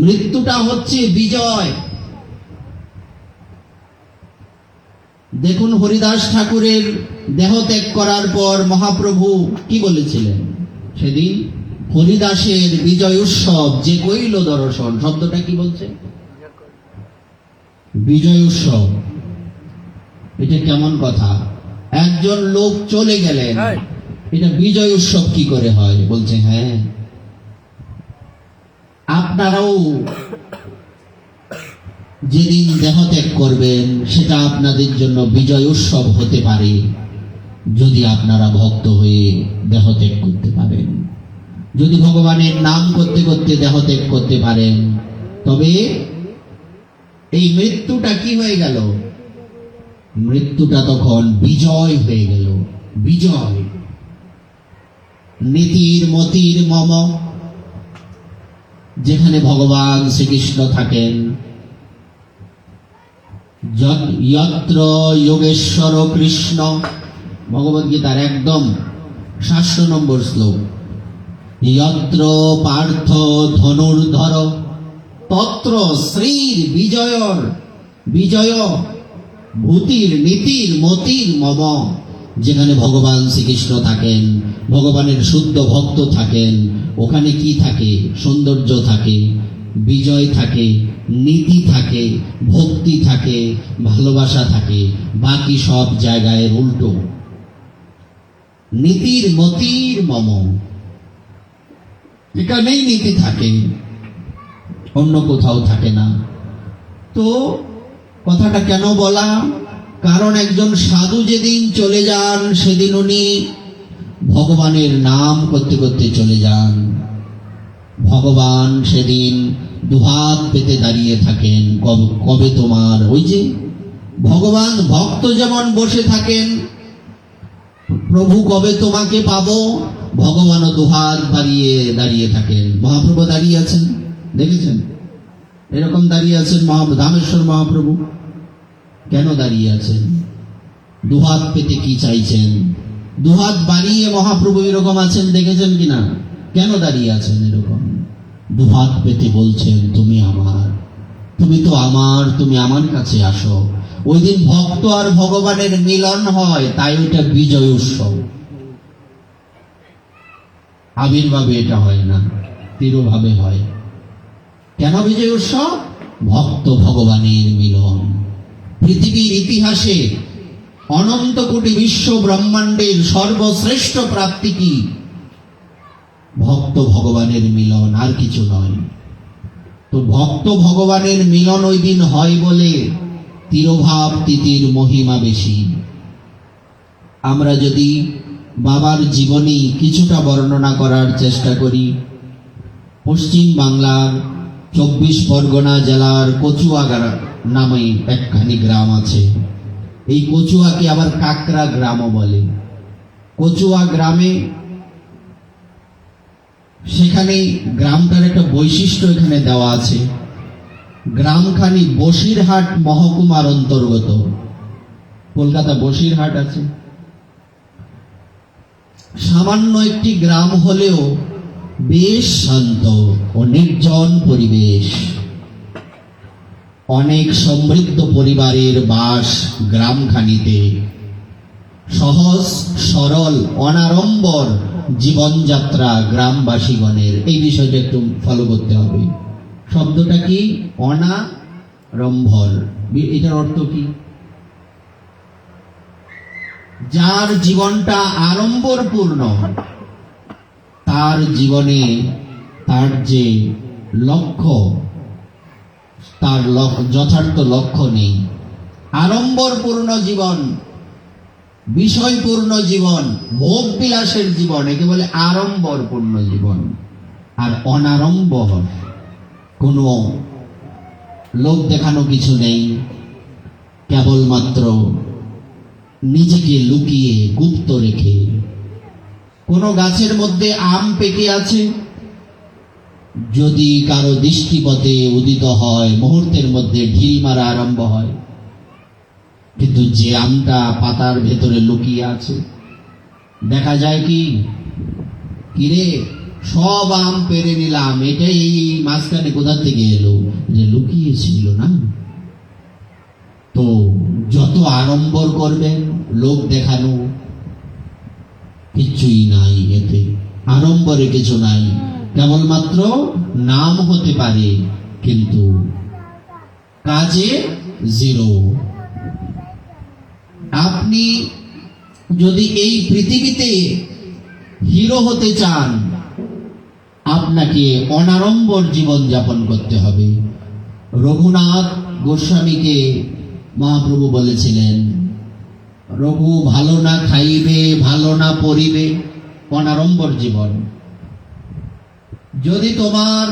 মৃত্যুটা হচ্ছে বিজয়। দেখুন হরিদাস ঠাকুরের দেহ ত্যাগ করার পর মহাপ্রভু কি বলেছিলেন সেদিন? হরিদাসের বিজয় উৎসব যে কইল দর্শন। শব্দটা কি বলছে? বিজয় উৎসব। এটা কেমন কথা? একজন লোক চলে গেলেন, এটা বিজয় উৎসব কি করে হয়? বলছে হ্যাঁ, আপনারাও যেদিন দেহত্যাগ করবেন সেটা আপনাদের জন্য বিজয় উৎসব হতে পারে, যদি আপনারা ভক্ত হয়ে দেহত্যাগ করতে পারেন, যদি ভগবানের নাম করতে করতে দেহত্যাগ করতে পারেন। তবে এই মৃত্যুটা কি হয়ে গেল? মৃত্যুটা তখন বিজয় হয়ে গেল। বিজয়। নীতির মতির মম, যেখানে ভগবান শ্রীকৃষ্ণ থাকেন। যত্র যোগেশ্বর কৃষ্ণ, ভগবদ্গীতার একদম 700 নম্বর শ্লোক। যত্র পার্থ ধনুর্ধর তত্র শ্রীর বিজয়র বিজয় ভূতির নীতির মতির মম, যেখানে ভগবান শ্রীকৃষ্ণ থাকেন, ভগবানের শুদ্ধ ভক্ত থাকেন, ওখানে কি থাকে? সৌন্দর্য থাকে, বিজয় থাকে, নীতি থাকে, ভক্তি থাকে, ভালোবাসা থাকে। বাকি সব জায়গায় উল্টো। নীতির মতির মম, এখানেই নীতি থাকে, অন্য কোথাও থাকে না। তো কথাটা কেন বলা? কারণ একজন সাধু যেদিন চলে যান, সেদিন উনি ভগবানের নাম করতে করতে চলে যান। ভগবান সেদিন দুহাত পেতে দাঁড়িয়ে থাকেন, কবে তোমার, ওই যে ভগবান ভক্ত যেমন বসে থাকেন, প্রভু কবে তোমাকে পাবো, ভগবানও দুহাত বাড়িয়ে দাঁড়িয়ে থাকেন। মহাপ্রভু দাঁড়িয়ে আছেন, দেখেছেন? এরকম দাঁড়িয়ে আছেন ধামেশ্বর মহাপ্রভু। কেন দাঁড়িয়ে আছেন? দুহাত পেতে কি চাইছেন? দুহাত বাড়িয়ে মহাপ্রভু এরকম আছেন, দেখেছেন কিনা? কেন দাঁড়িয়ে আছেন এরকম? দুহাত পেতে বলছেন, তুমি আমার, তুমি তো আমার, তুমি আমার কাছে আসো। ওই দিন ভক্ত আর ভগবানের মিলন হয়, তাই ওইটা বিজয় উৎসব। আবির্ভাবে এটা হয় না, তিরোভাবে হয়। কেন বিজয় উৎসব? ভক্ত ভগবানের মিলন। পৃথিবীর ইতিহাসে অনন্ত কোটি বিশ্ব ব্রহ্মাণ্ডের সর্বশ্রেষ্ঠ প্রাপ্তি কি? ভক্ত ভগবানের মিলন, আর কিছু নয়। তো ভক্ত ভগবানের মিলন ওই দিন হয় বলে তিরোভাব তিথির মহিমা বেশি। আমরা যদি বাবার জীবনী কিছুটা বর্ণনা করার চেষ্টা করি, পশ্চিম বাংলার 24 পরগনা জেলার কচুয়া নামে একখানি গ্রাম আছে। এই কচুয়াকে আবার কাকরা গ্রামও বলে। কচুয়া গ্রামে, সেখানে গ্রামটার একটা বৈশিষ্ট্য এখানে দেওয়া আছে। গ্রামখানি বসিরহাট মহকুমার অন্তর্গত। কলকাতা বসিরহাট আছে, সামান্য একটি গ্রাম হলেও বেশ শান্ত ও নির্জন পরিবেশ। অনেক সমৃদ্ধ পরিবারের বাস গ্রামখানিতে। সহজ সরল অনাড়ম্বর জীবনযাত্রা গ্রামবাসীগণের। এই বিষয়টা একটু ফলো করতে হবে। শব্দটা কি? অনাড়ম্বর। এটার অর্থ কি? যার জীবনটা আড়ম্বরপূর্ণ, তার জীবনে তার যে লক্ষ্য, তার যথার্থ লক্ষ্য নেই। আড়ম্বরপূর্ণ জীবন, বিষয়পূর্ণ জীবন, ভোগ বিলাসের জীবন, একে বলে আড়ম্বরপূর্ণ জীবন। আর অনাড়ম্বর, কোনো লোক দেখানো কিছু নেই, কেবলমাত্র নিজেকে লুকিয়ে গুপ্ত রেখে। কোনো গাছের মধ্যে আম পেকে আছে, যদি কারো দৃষ্টিপথে উদিত হয়, মুহূর্তের মধ্যে ঢিল মারা আরম্ভ হয়। কিন্তু যে আমটা পাতার ভেতরে লুকিয়ে আছে, দেখা যায় কি, কিরে সব আম পেরে নিলাম, এটাই এই মাঝখানে কোথা থেকে এলো? যে লুকিয়ে ছিল না। তো যত আড়ম্বর করবেন, লোক দেখানো, কিচ্ছুই নাই এতে। আড়ম্বরে কিছু নাই, কেবলমাত্র নাম হতে পারে, কিন্তু কাজে জিরো। আপনি যদি এই পৃথিবীতে হিরো হতে চান, আপনাকে অনাড়ম্বর জীবন যাপন করতে হবে। রঘুনাথ গোস্বামীকে মহাপ্রভু বলেছিলেন, রঘু ভালো না খাইবে, ভালো না পরিবে, অনাড়ম্বর জীবন। যদি তোমার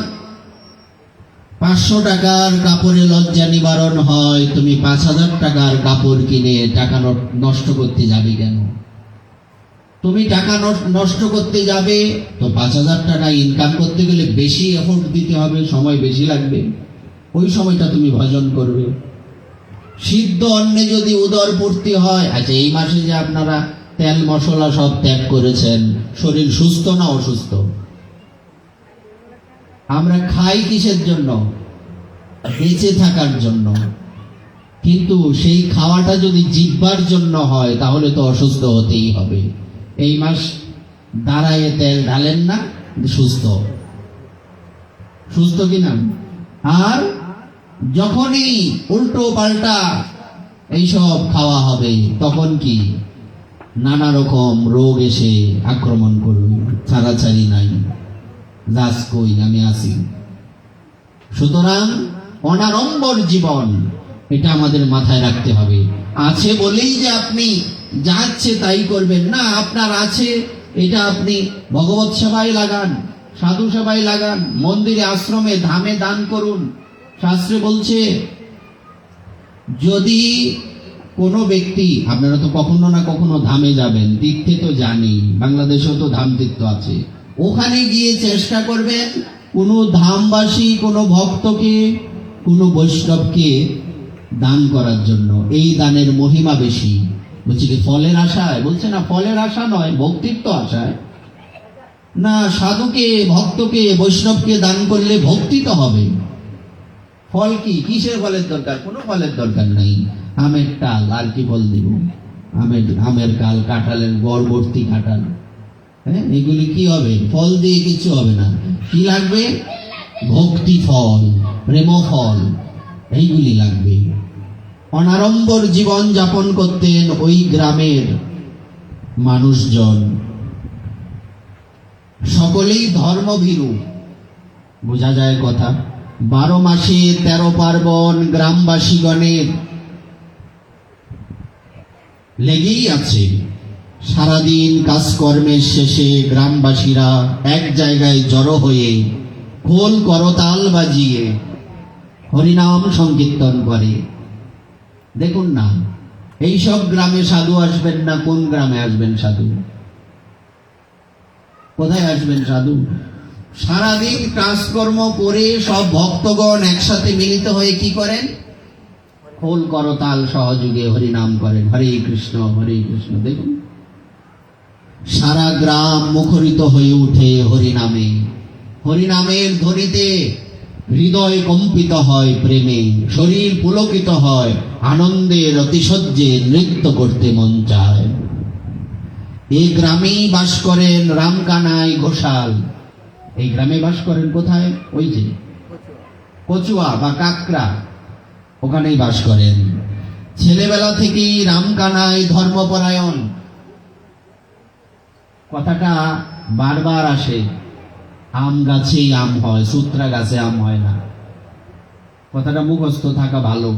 500 টাকার কাপড়ে লজ্জা নিবারণ হয়, তুমি 5000 টাকার কাপড় কিনে টাকা নষ্ট করতে যাবে কেন? তুমি টাকা নষ্ট করতে যাবে তো 5000 টাকা ইনকাম করতে গেলে বেশি এফোর্ট দিতে হবে, সময় বেশি লাগবে, ওই সময়টা তুমি ভজন করবে। সিদ্ধ অন্নে যদি উদর পূর্তি হয়, আচ্ছা এই মাসে যে আপনারা তেল মশলা সব ত্যাগ করেছেন, শরীর সুস্থ না অসুস্থ? আমরা খাই কিসের জন্য? বেঁচে থাকার জন্য। কিন্তু সেই খাওয়াটা যদি জিহ্বার জন্য হয় তাহলে তো অসুস্থ হতেই হবে। এই মাস দাঁড়ায় তেল ঢালেন না, সুস্থ সুস্থ কিনা? আর যখনই উল্টো পাল্টা এইসব খাওয়া হবে তখন কি নানা রকম রোগ এসে আক্রমণ করবে, ছাড়াছাড়ি নাই, যাস কই আমি আসি। সুতরাং অনাড়ম্বর জীবন, এটা আমাদের মাথায় রাখতে হবে। আছে বলেই যে আপনি যাচ্ছে তাই করবেন না, আপনার আছে এটা আপনি ভগবত সেবায় লাগান, সাধু সেবায় লাগান, মন্দিরে আশ্রমে ধামে দান করুন। শাস্ত্রে বলছে যদি কোনো ব্যক্তি, আপনারা তো কখনো না কখনো ধামে যাবেন, তীর্থে তো জানি, বাংলাদেশেও তো ধাম তীর্থ আছে, ওখানে গিয়ে চেষ্টা করবেন কোনো ধামবাসী, কোনো ভক্তকে, কোনো বৈষ্ণবকে দান করার জন্য। এই দানের মহিমা বেশি। বলছি কি ফলের আশায়? বলছে না, ফলের আশা নয়, ভক্তিত্ব আশায়। না, সাধুকে, ভক্তকে, বৈষ্ণবকে দান করলে ভক্তি তো হবে। ফল কি, কিসের ফলের দরকার? কোনো ফলের দরকার নাই। আমের টাল, আর কি ফল দিব? আমের কাল, কাঁঠালের গড়বর্তি কাঁঠাল, হ্যাঁ, এগুলি কি হবে? ফল দিয়ে কিছু হবে না। কি লাগবে? ভক্তি ফল, প্রেম ফল, এইগুলি লাগবে। অনাড়ম্বর জীবন যাপন করতেন ওই গ্রামের মানুষজন, সকলেই ধর্মভীরু। বোঝা যায় কথা। 12 মাসে 13 পার্বণ গ্রামবাসীগণের লেগেই আছে। সারাদিন কাজকর্মের শেষে গ্রামবাসীরা এক জায়গায় জড়ো হয়ে খোল করতাল বাজিয়ে হরিনাম সংকীর্তন করে। দেখুন না, এইসব গ্রামে সাধু আসবেন না, কোন গ্রামে আসবেন সাধু? কোথায় আসবেন সাধু? সারাদিন কাজকর্ম করে সব ভক্তগণ একসাথে মিলিত হয়ে কি করেন? খোল করতাল সহযোগে হরিনাম করেন, হরে কৃষ্ণ হরে কৃষ্ণ। দেখুন, সারা গ্রাম মুখরিত হয়ে উঠে হরিনামে। হরিনামের ধ্বনিতে হৃদয় কম্পিত হয় প্রেমে, শরীর পুলকিত হয়, আনন্দের অতিশয্যে নৃত্য করতে মন চায়। এই গ্রামেই বাস করেন রামকানাই ঘোষাল। এই গ্রামে বাস করেন কোথায়? ওই যে কচুয়া বা কাকরা, ওখানেই বাস করেন। ছেলেবেলা থেকেই রামকানাই ধর্মপরায়ণ। কথাটা বারবার আসে, আম গাছেই আম হয়, সূত্রা গাছে আম হয় না। কথাটা মুখস্থ থাকা ভালো।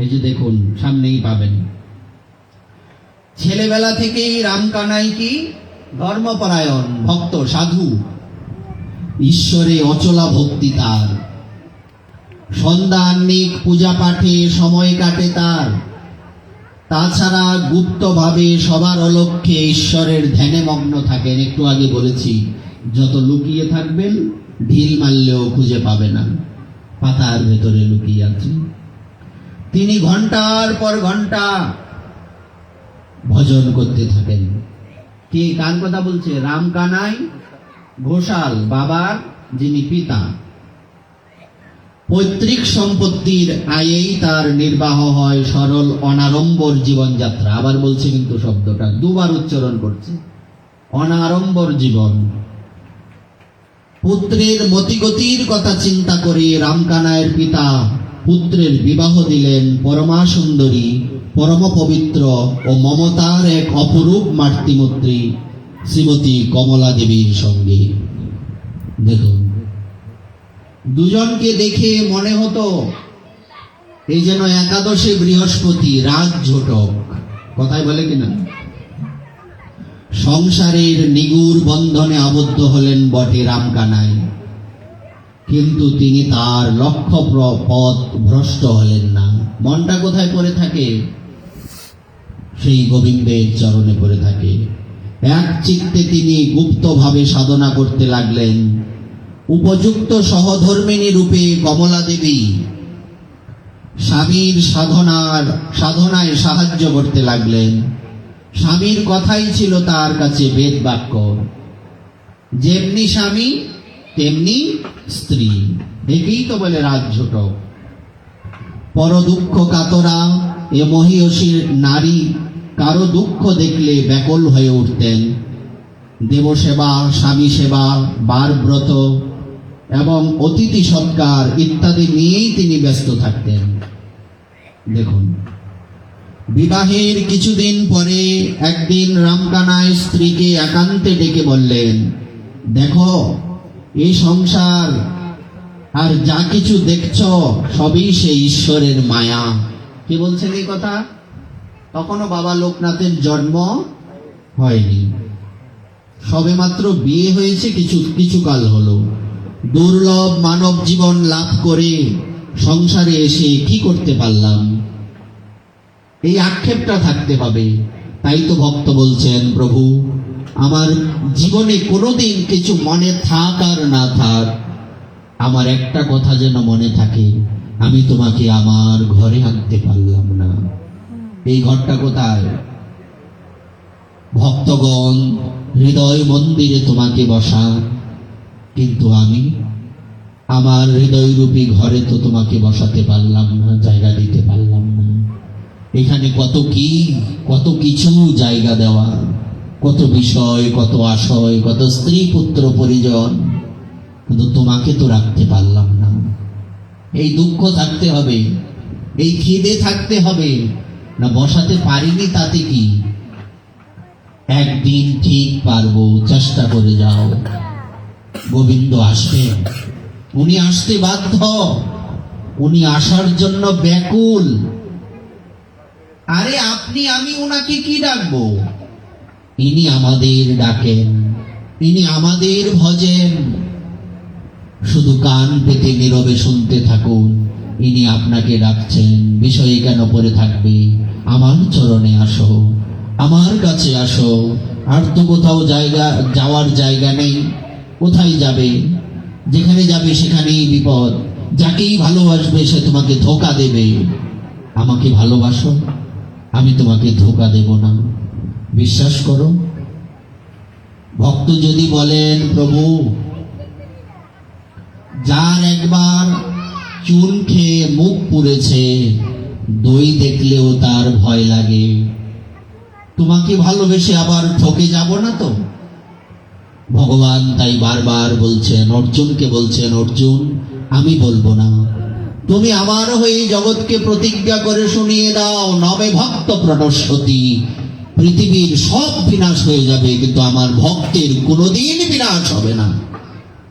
এই যে দেখুন, সামনেই পাবেন। ছেলেবেলা থেকেই রামকানাই কি ধর্মপরায়ণ, ভক্ত, সাধু। ঈশ্বরে অচলা ভক্তি তার। সন্ধ্যান্নিক পূজা পাঠে সময় কাটে তার। তাছাড়া গুপ্তভাবে সবার অলক্ষ্যে ঈশ্বরের ধ্যানে মগ্ন থাকেন। একটু আগে বলেছি, যত লুকিয়ে থাকবেন ঢিল মারলেও খুঁজে পাবে না, পাতার ভেতরে লুকিয়ে আছে। তিনি ঘন্টার পর ঘন্টা ভজন করতে থাকেন। কে, কার কথা বলছে? রামকানাই ঘোষাল, বাবার যিনি পিতা। পৈতৃক সম্পত্তির আয়েই তার নির্বাহ হয় সরল অনাড়ম্বর জীবনযাত্রা। আবার বলছে কিন্তু শব্দটা দুবার উচ্চারণ করছে, অনাড়ম্বর জীবন। পুত্রের মতিগতির কথা চিন্তা করে রামকানাইয়ের পিতা পুত্রের বিবাহ দিলেন পরমা সুন্দরী, পরম পবিত্র ও মমতার এক অপরূপ মাতৃমূর্তি শ্রীমতী কমলা দেবীর সঙ্গে। দেখুন, দুজনকে দেখে মনে হতো এই যেন একাদশে বৃহস্পতি, রাজ ঝোটক। কথায় বলে কিনা? সংসারের নিগুড় বন্ধনে আবদ্ধ হলেন বটে রামকানাই, কিন্তু তিনি তার লক্ষ্য পথ ভ্রষ্ট হলেন না। মনটা কোথায় পড়ে থাকে? সেই গোবিন্দের চরণে পড়ে থাকে। এক চিত্তে তিনি গুপ্তভাবে সাধনা করতে লাগলেন। উপযুক্ত সহধর্মিণী রূপে কমলা দেবী স্বামীর সাধনায় সাহায্য করতে লাগলেন। স্বামীর কথাই ছিল তার কাছে বেদ বাক্য। যেমনি স্বামী তেমনি স্ত্রী, একেই তো বলে রাজঝোটক। পর দুঃখ কাতরা এ মহীয়সীর নারী কারো দুঃখ দেখলে ব্যাকুল হয়ে উঠতেন। দেবসেবা, স্বামী সেবা, বারব্রত এবং অতিথি সৎকার ইত্যাদি নিয়েই তিনি ব্যস্ত থাকতেন। দেখুন, বিবাহের কিছুদিন পরে একদিন রামকানাই স্ত্রীকে একান্তে ডেকে বললেন, দেখো এই সংসার আর যা কিছু দেখছ সবই সেই ঈশ্বরের মায়া। কে বলছেন এই কথা? তখনও বাবা লোকনাথের জন্ম হয়নি, সবেমাত্র বিয়ে হয়েছে, কিছু কাল হলো। দুর্লভ মানব জীবন লাভ করে সংসারে এসে কি করতে পারলাম, এই আক্ষেপটা থাকতে হবে। তাই তো ভক্ত বলছেন, প্রভু আমার জীবনে কোনোদিন কিছু মনে থাক আর না থাক, আমার একটা কথা যেন মনে থাকে, আমি তোমাকে আমার ঘরে আনতে পারলাম না। এই ঘরটা কোথায়? ভক্তগণ হৃদয় মন্দিরে তোমাকে বসা, কিন্তু আমি আমার হৃদয়রূপী ঘরে তো তোমাকে বসাতে পারলাম না, জায়গা দিতে পারলাম না। এখানে কত কিছু জায়গা দেওয়া, কত বিষয়, কত আশয়, কত স্ত্রী পুত্র পরিজন, কিন্তু তোমাকে তো রাখতে পারলাম না। এই দুঃখ থাকতে হবে, এই খিদে থাকতে হবে না। বসাতে পারিনি তাতে কি, একদিন ঠিক পারবো, চেষ্টা করে যাও। গোবিন্দ আসবেন, উনি আসতে বাধ্য, উনি আসার জন্য ব্যাকুল। আরে আপনি আমি উনাকে কি ডাকবো? ইনি আমাদের ডাকেন, ইনি আমাদের ভজেন। শুধু কান পেতে নীরবে শুনতে থাকুন, ইনি আপনাকে ডাকছেন। বিষয়ে কেন পড়ে থাকবে? আমার চরণে আসো, আমার কাছে আসো। আর তো কোথাও যাওয়ার জায়গা নেই। কোথায় যাবে? যেখানে যাবে সেখানেই বিপদ। যাকেই ভালোবাসবে সে তোমাকে ধোঁকা দেবে। আমাকে ভালোবাসো, আমি তোমাকে ধোঁকা দেব না, বিশ্বাস করো। ভক্ত যদি বলেন, প্রভু যার একবার চুন খেয়ে মুখ পুড়েছে, দই দেখলেও তার ভয় লাগে, তোমাকে ভালোবেসে আবার ঠকে যাব না তো? ভগবান তাই বারবার বলছেন, অর্জুনকে বলছেন, অর্জুন আমি বলবো না, তুমি আমার হয়ে জগৎকে প্রতিজ্ঞা করে শুনিয়ে দাও, নবে ভক্ত প্রণশ্যতি। পৃথিবীর সব বিনাশ হয়ে যাবে, কিন্তু আমার ভক্তের কোনোদিন বিনাশ হবে না।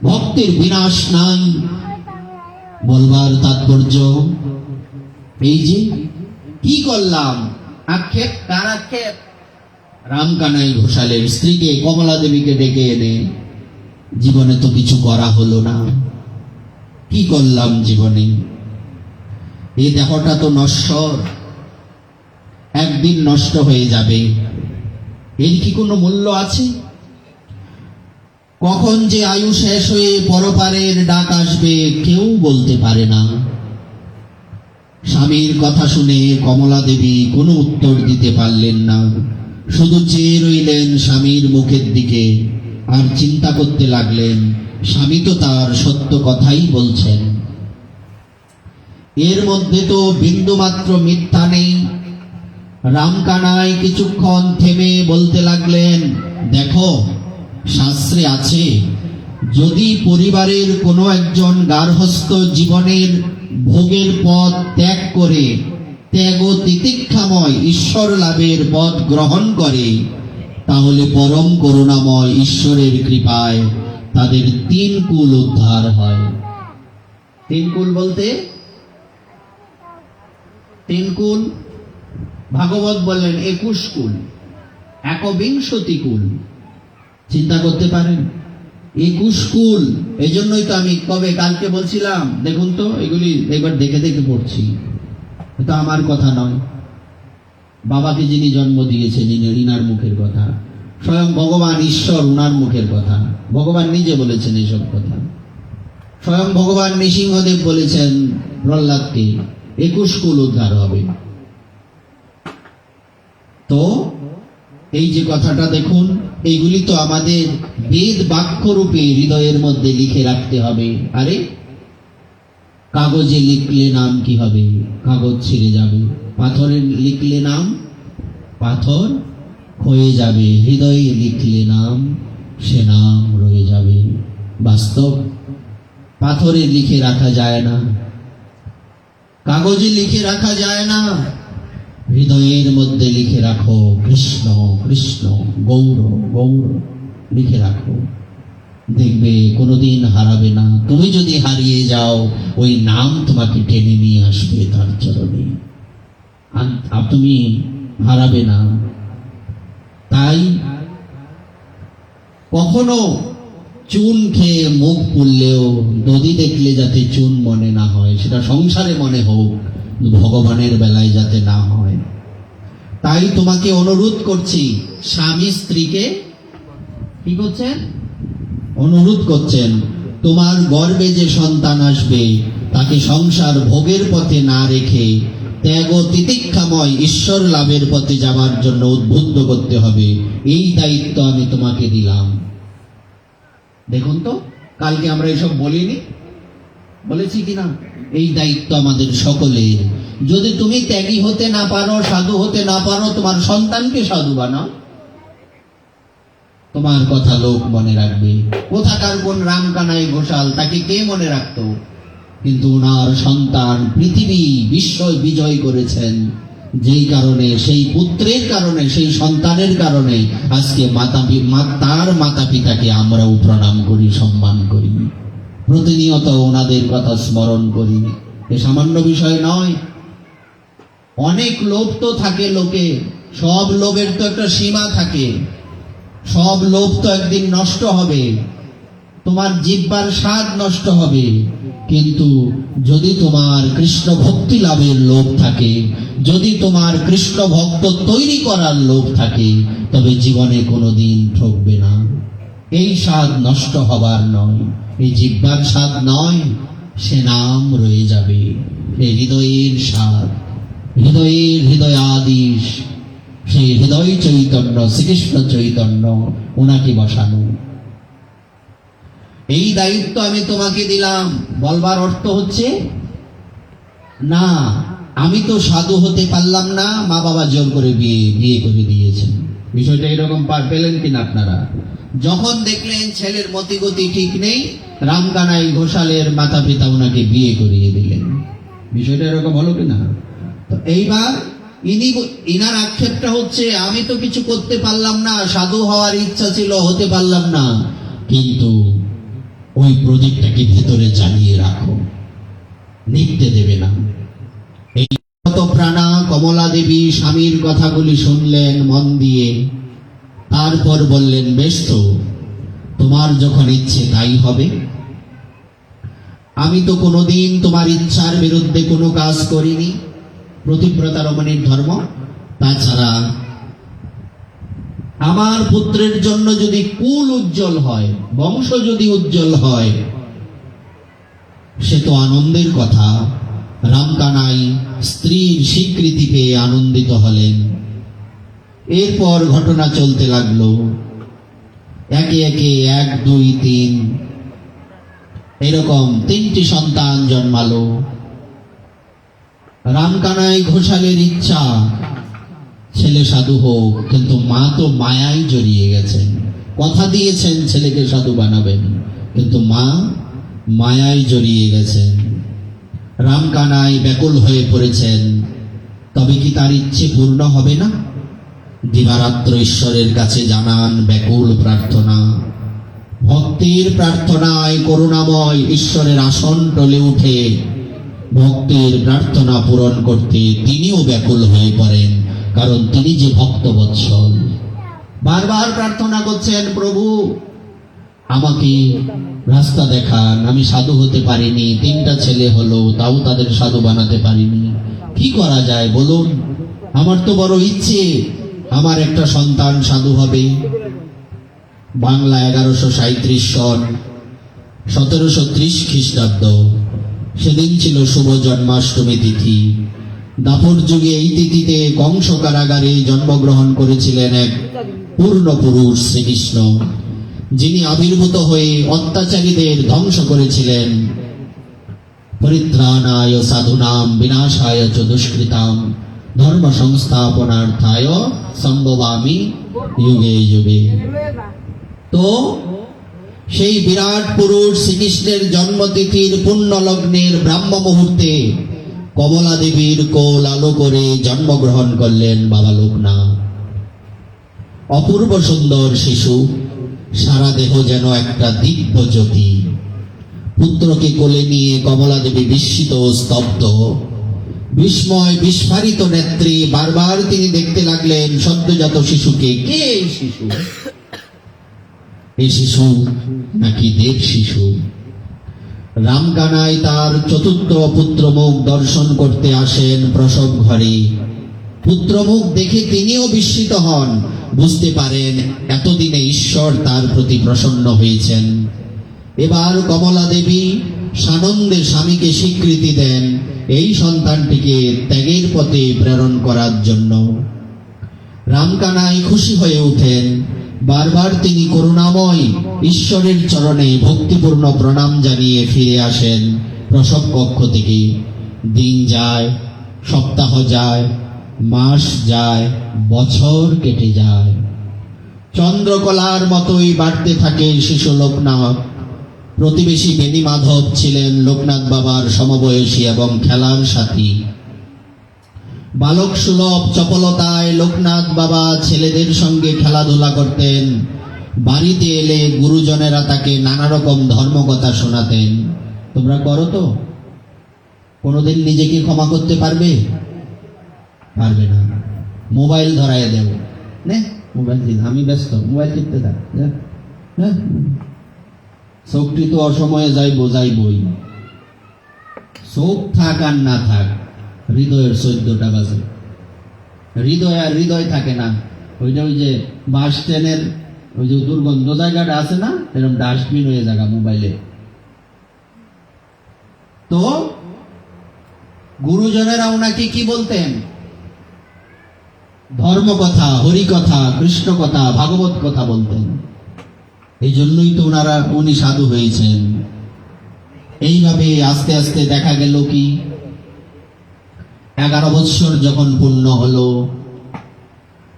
ভক্তের বিনাশ নাই। বলবার তাৎপর্য এই যে কি করলাম, আক্ষেপ, কার আক্ষেপ? রামকানাই ঘোষালের স্ত্রীকে, কমলা দেবীকে ডেকে এনে, জীবনে তো কিছু করা হলো না, কি করলাম জীবনে? এই দেহটা তো নশ্বর, একদিন নষ্ট হয়ে যাবে, এর কি কোনো মূল্য আছে? কখন যে আয়ু শেষ হয়ে পরপারের ডাক আসবে কেউ বলতে পারে না। স্বামীর কথা শুনে কমলা দেবী কোনো উত্তর দিতে পারলেন না, শুধু চেয়ে রইলেন স্বামীর মুখের দিকে, আর চিন্তা করতে লাগলেন, স্বামী তো তার সত্য কথাই বলছেন, এর মধ্যে তো বিন্দুমাত্র মিথ্যা নেই। রামকানাই কিছুক্ষণ থেমে বলতে লাগলেন, দেখো শাস্ত্রে আছে, যদি পরিবারের কোনো একজন গার্হস্থ্য জীবনের ভোগের পথ ত্যাগ করে ত্যাগ ও তিতিক্ষাময় ঈশ্বর লাভের পথ গ্রহণ করে, তাহলে পরম করুণাময় ঈশ্বরের কৃপায় তাদের 3 কুল উদ্ধার হয়। 3 কুল বলতে 3 কুল, ভাগবত বললেন 21 কুল, 21 কুল। চিন্তা করতে পারেন, 21 কুল। এই জন্যই তো আমি কালকে বলছিলাম, দেখুন তো এগুলি একবার দেখে দেখে পড়ছি, এটা আমার কথা নয়, বাবাকে যিনি জন্ম দিয়েছেন ইনার মুখের কথা, স্বয়ং ভগবান ঈশ্বর উনার মুখের কথা, ভগবান নিজে বলেছেন এইসব কথা। স্বয়ং ভগবান নৃসিংহদেব বলেছেন প্রহ্লাদকে 21 কুল উদ্ধার হবে। তো এই যে কথাটা দেখুন, এইগুলি তো আমাদের বেদ বাক্য রূপে হৃদয়ের মধ্যে লিখে রাখতে হবে। আরে কাগজে লিখলে নাম কি হবে? কাগজ ছিঁড়ে যাবে। পাথরে লিখলে নাম, পাথর ক্ষয়ে যাবে। হৃদয়ে লিখলে নাম, সে নাম রয়ে যাবে। বাস্তব, পাথরে লিখে রাখা যায় না, কাগজে লিখে রাখা যায় না, হৃদয়ের মধ্যে লিখে রাখো কৃষ্ণ কৃষ্ণ, গৌর গৌর লিখে রাখো, দেখবে কোনোদিন হারাবে না। তুমি যদি হারিয়ে যাও, ওই নাম তোমাকে টেনে নিয়ে আসবে তার চরণে, আর তুমি হারাবে না। তাই কখনো চুন খেয়ে মুখ পুড়লেও নদী দেখলে যাতে চুন মনে না হয়, সেটা সংসারে মনে হোক, ভগবানের বেলায় যাতে না হয়। তাই তোমাকে অনুরোধ করছি, স্বামী স্ত্রীকে কি করছেন? অনুরোধ করছেন, তোমার গর্ভে যে সন্তান আসবে তাকে সংসার ভোগের পথে না রেখে ত্যাগ ও তিতিক্ষাময় ঈশ্বর লাভের পথে যাওয়ার জন্য উদ্বুদ্ধ করতে হবে। এই দায়িত্ব আমি তোমাকে দিলাম। দেখুন তো, কালকে আমরা এসব বলিনি, বলেছি কিনা? এই দায়িত্ব আমাদের সকলের। যদি তুমি ত্যাগী হতে না পারো, সাধু হতে না পারো, তোমার সন্তানকে সাধু বানাও, তোমার কথা লোক মনে রাখবে। কোথাকার কোন রামকানাই ঘোষাল, তাকে কে মনে রাখতো? কিন্তু ওনার সন্তান পৃথিবী বিশ্ব বিজয় করেছেন, যেই কারণে, সেই পুত্রের কারণে, সেই সন্তানের কারণে আজকে তার মাতা পিতাকে আমরাও প্রণাম করি, সম্মান করি, প্রতিনিয়ত ওনাদের কথা স্মরণ করি। এ সামান্য বিষয় নয়। অনেক লোভ তো থাকে লোকে, সব লোভের তো একটা সীমা থাকে, সব লোভ তো একদিন নষ্ট হবে, তোমার জিহ্বার স্বাদ নষ্ট হবে। কিন্তু যদি তোমার কৃষ্ণ ভক্তি লাভের লোভ থাকে, যদি তোমার কৃষ্ণ ভক্ত তৈরি করার লোভ থাকে, তবে জীবনে কোনোদিন ঠকবে না। এই স্বাদ নষ্ট হবার নয়, এই জিহ্বার স্বাদ নয়, সে নাম রয়ে যাবে। এই হৃদয়ের স্বাদ, হৃদয়ের হৃদয়াদিশ, সেই হৃদয় চৈতন্য, শ্রীকৃষ্ণ চৈতন্য, ওনাকে বসানো। এই দায়িত্ব আমি তোমাকে দিলাম। বলবার অর্থ হচ্ছে, না আমি তো সাধু হতে পারলাম না, মা বাবা জোর করে বিয়ে করে দিয়েছেন। বিষয়টা এরকম পেলেন কিনা আপনারা? যখন দেখলেন ছেলের মতিগতি ঠিক নেই, রামকানাই ঘোষালের মাতা পিতা ওনাকে বিয়ে করিয়ে দিলেন। বিষয়টা এরকম হলো কিনা? তো এইবার ইনার আক্ষেপটা হচ্ছে, আমি তো কিছু করতে পারলাম না, সাধু হওয়ার ইচ্ছা ছিল, হতে পারলাম না। কিন্তু ওই প্রদীপটাকে ভেতরে জ্বালিয়ে রাখো, নিভতে দেবে না। এই প্রাণা কমলা দেবী স্বামীর কথাগুলি শুনলেন মন দিয়ে, তারপর বললেন, বেশ তো, তোমার যখন ইচ্ছে তাই হবে। আমি তো কোনোদিন তোমার ইচ্ছার বিরুদ্ধে কোনো কাজ করিনি, প্রতিব্রতা রমণীর ধর্ম। তাছাড়া আমার পুত্রের জন্য যদি কুল উজ্জ্বল হয়, বংশ যদি উজ্জ্বল হয়, সে তো আনন্দের কথা। রামকানাই স্ত্রীর স্বীকৃতি পেয়ে আনন্দিত হলেন। এরপর ঘটনা চলতে লাগলো, একে একে 1, 2, 3 এরকম 3টি সন্তান জন্মালো। রামকানাই ঘোষালের ইচ্ছা ছেলে সাধু হোক, কিন্তু মা তো মায়ায় জড়িয়ে গেছেন। কথা দিয়েছেন ছেলেকে সাধু বানাবেন, কিন্তু মা মায়ায় জড়িয়ে গেছেন। রামকানাই ব্যাকুল হয়ে পড়েছেন। তবে কি তার ইচ্ছে পূর্ণ হবে না? দিবারাত্র ঈশ্বরের কাছে জানান ব্যাকুল প্রার্থনা। ভক্তির প্রার্থনায় করুণাময় ঈশ্বরের আসন টলে উঠে ভক্তের প্রার্থনা পূরণ করতে তিনিও ব্যাকুল হয়ে পড়েন, কারণ তিনি যে ভক্তবৎসল। বারবার প্রার্থনা করছেন, প্রভু আমাকে রাস্তা দেখান, আমি সাধু হতে পারিনি, 3টা ছেলে হলো তাও তাদের সাধু বানাতে পারিনি, কি করা যায় বলুন? আমার তো বড় ইচ্ছে আমার একটা সন্তান সাধু হবে। বাংলা 1137 সন 1730 খ্রিস্টাব্দ, সেদিন ছিল শুভ জন্মাষ্টমী তিথি। দাপর যুগে এই তিথিতে কংস কারাগারে জন্মগ্রহণ করেছিলেন এক পূর্ণ পুরুষ শ্রীকৃষ্ণ, যিনি আবির্ভূত হয়ে অত্যাচারীদের ধ্বংস করেছিলেন। পরিত্রাণায় সাধুনাম বিনাশায় চ দুষ্কৃতাম ধর্ম সংস্থাপনার্থায় সম্ভবামি যুগে যুগে। তো সেই বিরাট পুরুষ শ্রীকৃষ্ণের জন্মতিথির পুণ্য লগ্নের ব্রাহ্ম মুহূর্তে কমলা দেবীর কোল আলো করে জন্মগ্রহণ করলেন বাবা লোকনাথ। অপূর্ব সুন্দর শিশু, সারা দেহ যেন একটা দিব্য জ্যোতি। পুত্রকে কোলে নিয়ে কমলা দেবী বিস্মিত ও স্তব্ধ, বিস্ময় বিস্ফারিত নেত্রে বারবার তিনি দেখতে লাগলেন সদ্যজাত শিশুকে। কে এই শিশু? এই শিশু নাকি দেব শিশু? রামকানাই তার চতুর্থ পুত্রমুখ দর্শন করতে আসেন প্রসব ঘরে। পুত্রমুখ দেখে তিনিও বিস্মিত হন, বুঝতে পারেন এতদিনে ঈশ্বর তার প্রতি প্রসন্ন হয়েছেন। এবার কমলা দেবী সানন্দে স্বামীকে স্বীকৃতি দেন এই সন্তানটিকে ত্যাগের পথে প্রেরণ করার জন্য। রামকানাই খুশি হয়ে ওঠেন। বারবার তিনি করুণাময় ঈশ্বরের চরণে ভক্তিপূর্ণ প্রণাম জানিয়ে ফিরে আসেন প্রসব কক্ষ থেকে। দিন যায়, সপ্তাহ যায়, মাস যায়, বছর কেটে যায়। চন্দ্রকলার মতোই বাড়তে থাকে শিশু লোকনাথ। প্রতিবেশী বেণী মাধব ছিলেন লোকনাথ বাবার সমবয়সী এবং খেলার সাথী। বালক সুলভ চপলতায় লোকনাথ বাবা ছেলেদের সঙ্গে খেলাধুলা করতেন। বাড়িতে এলে গুরুজনেরা তাকে নানা রকম ধর্মকথা শোনাতেন। তোমরা করো তো? কোনোদিন নিজেকে ক্ষমা করতে পারবে? পারবে না। মোবাইল ধরায় দেব, নে মোবাইল দিন, আমি ব্যস্ত, মোবাইল টিপতে থাক। চোখটি তো অসময়ে যাইবই। চোখ থাক আর না থাক, হৃদয়ের 14টা বাজে। হৃদয় আর হৃদয় থাকে না। ওইটা ওই যে বাস স্ট্যান্ডের ওই যে দুর্গন্ধ জায়গাটা আছে না, এরকম ডাস্টবিন হয়ে জায়গা মোবাইলে। তো গুরুজনেরা ওনাকে কি বলতেন? ধর্ম কথা, হরি কথা, কৃষ্ণ কথা, ভাগবত কথা বলতেন। এই জন্যই তো উনি সাধু হয়েছেন। এইভাবে আস্তে আস্তে দেখা গেল কি 11 বৎসর যখন পূর্ণ হলো,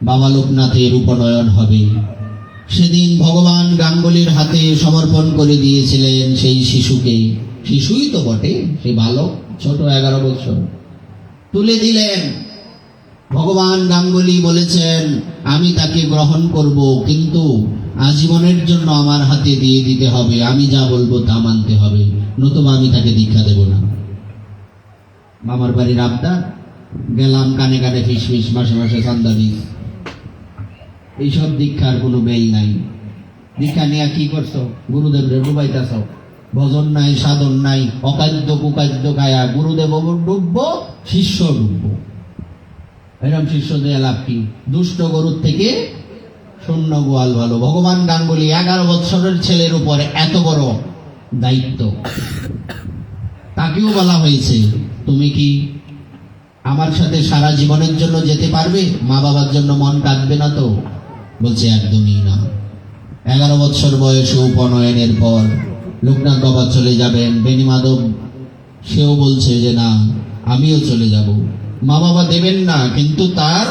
বাবা লোকনাথের উপনয়ন হবে। সেদিন ভগবান গাঙ্গুলির হাতে সমর্পণ করে দিয়েছিলেন সেই শিশুকে। শিশুই তো বটে, সে বালক, ছোট 11 বৎসর তুলে দিলেন। ভগবান গাঙ্গুলি বলেছেন আমি তাকে গ্রহণ করব, কিন্তু আজীবনের জন্য আমার হাতে দিয়ে দিতে হবে, আমি যা বলবো তা মানতে হবে, নতুবা আমি তাকে দীক্ষা দেব না। মামার বাড়ির আবদার, গেলাম কানে কানে ফিসফিস, মাসে মাসে চান্দাবি, এইসব দীক্ষার কোনো বেল নাই। দীক্ষা নিয়ে কি করছো? গুরুদেবের ডুবাইতেছ। ভজন নাই, সাধন নাই, অকাদ্য কুকাদ্য খায়া গুরুদেব ডুববো, শিষ্য ডুববো। এরকম শিষ্য দিয়ে লাভ কি? দুষ্ট গরুর থেকে শূন্য গোয়াল ভালো। ভগবান গাঙ্গুলি 11 বৎসরের ছেলের উপর এত বড় দায়িত্ব। তাকেও বলা হয়েছে তুমি কি আমার সাথে সারা জীবনের জন্য যেতে পারবে? মা বাবার জন্য মন কাঁদবে না তো? বলছে একদমই না। 11 বৎসর বয়সে উপনয়নের পর লোকনাথ বাবা চলে যাবেন। বেণী মাধব সেও বলছে যে না, আমিও চলে যাব। মা বাবা দেবেন না, কিন্তু তার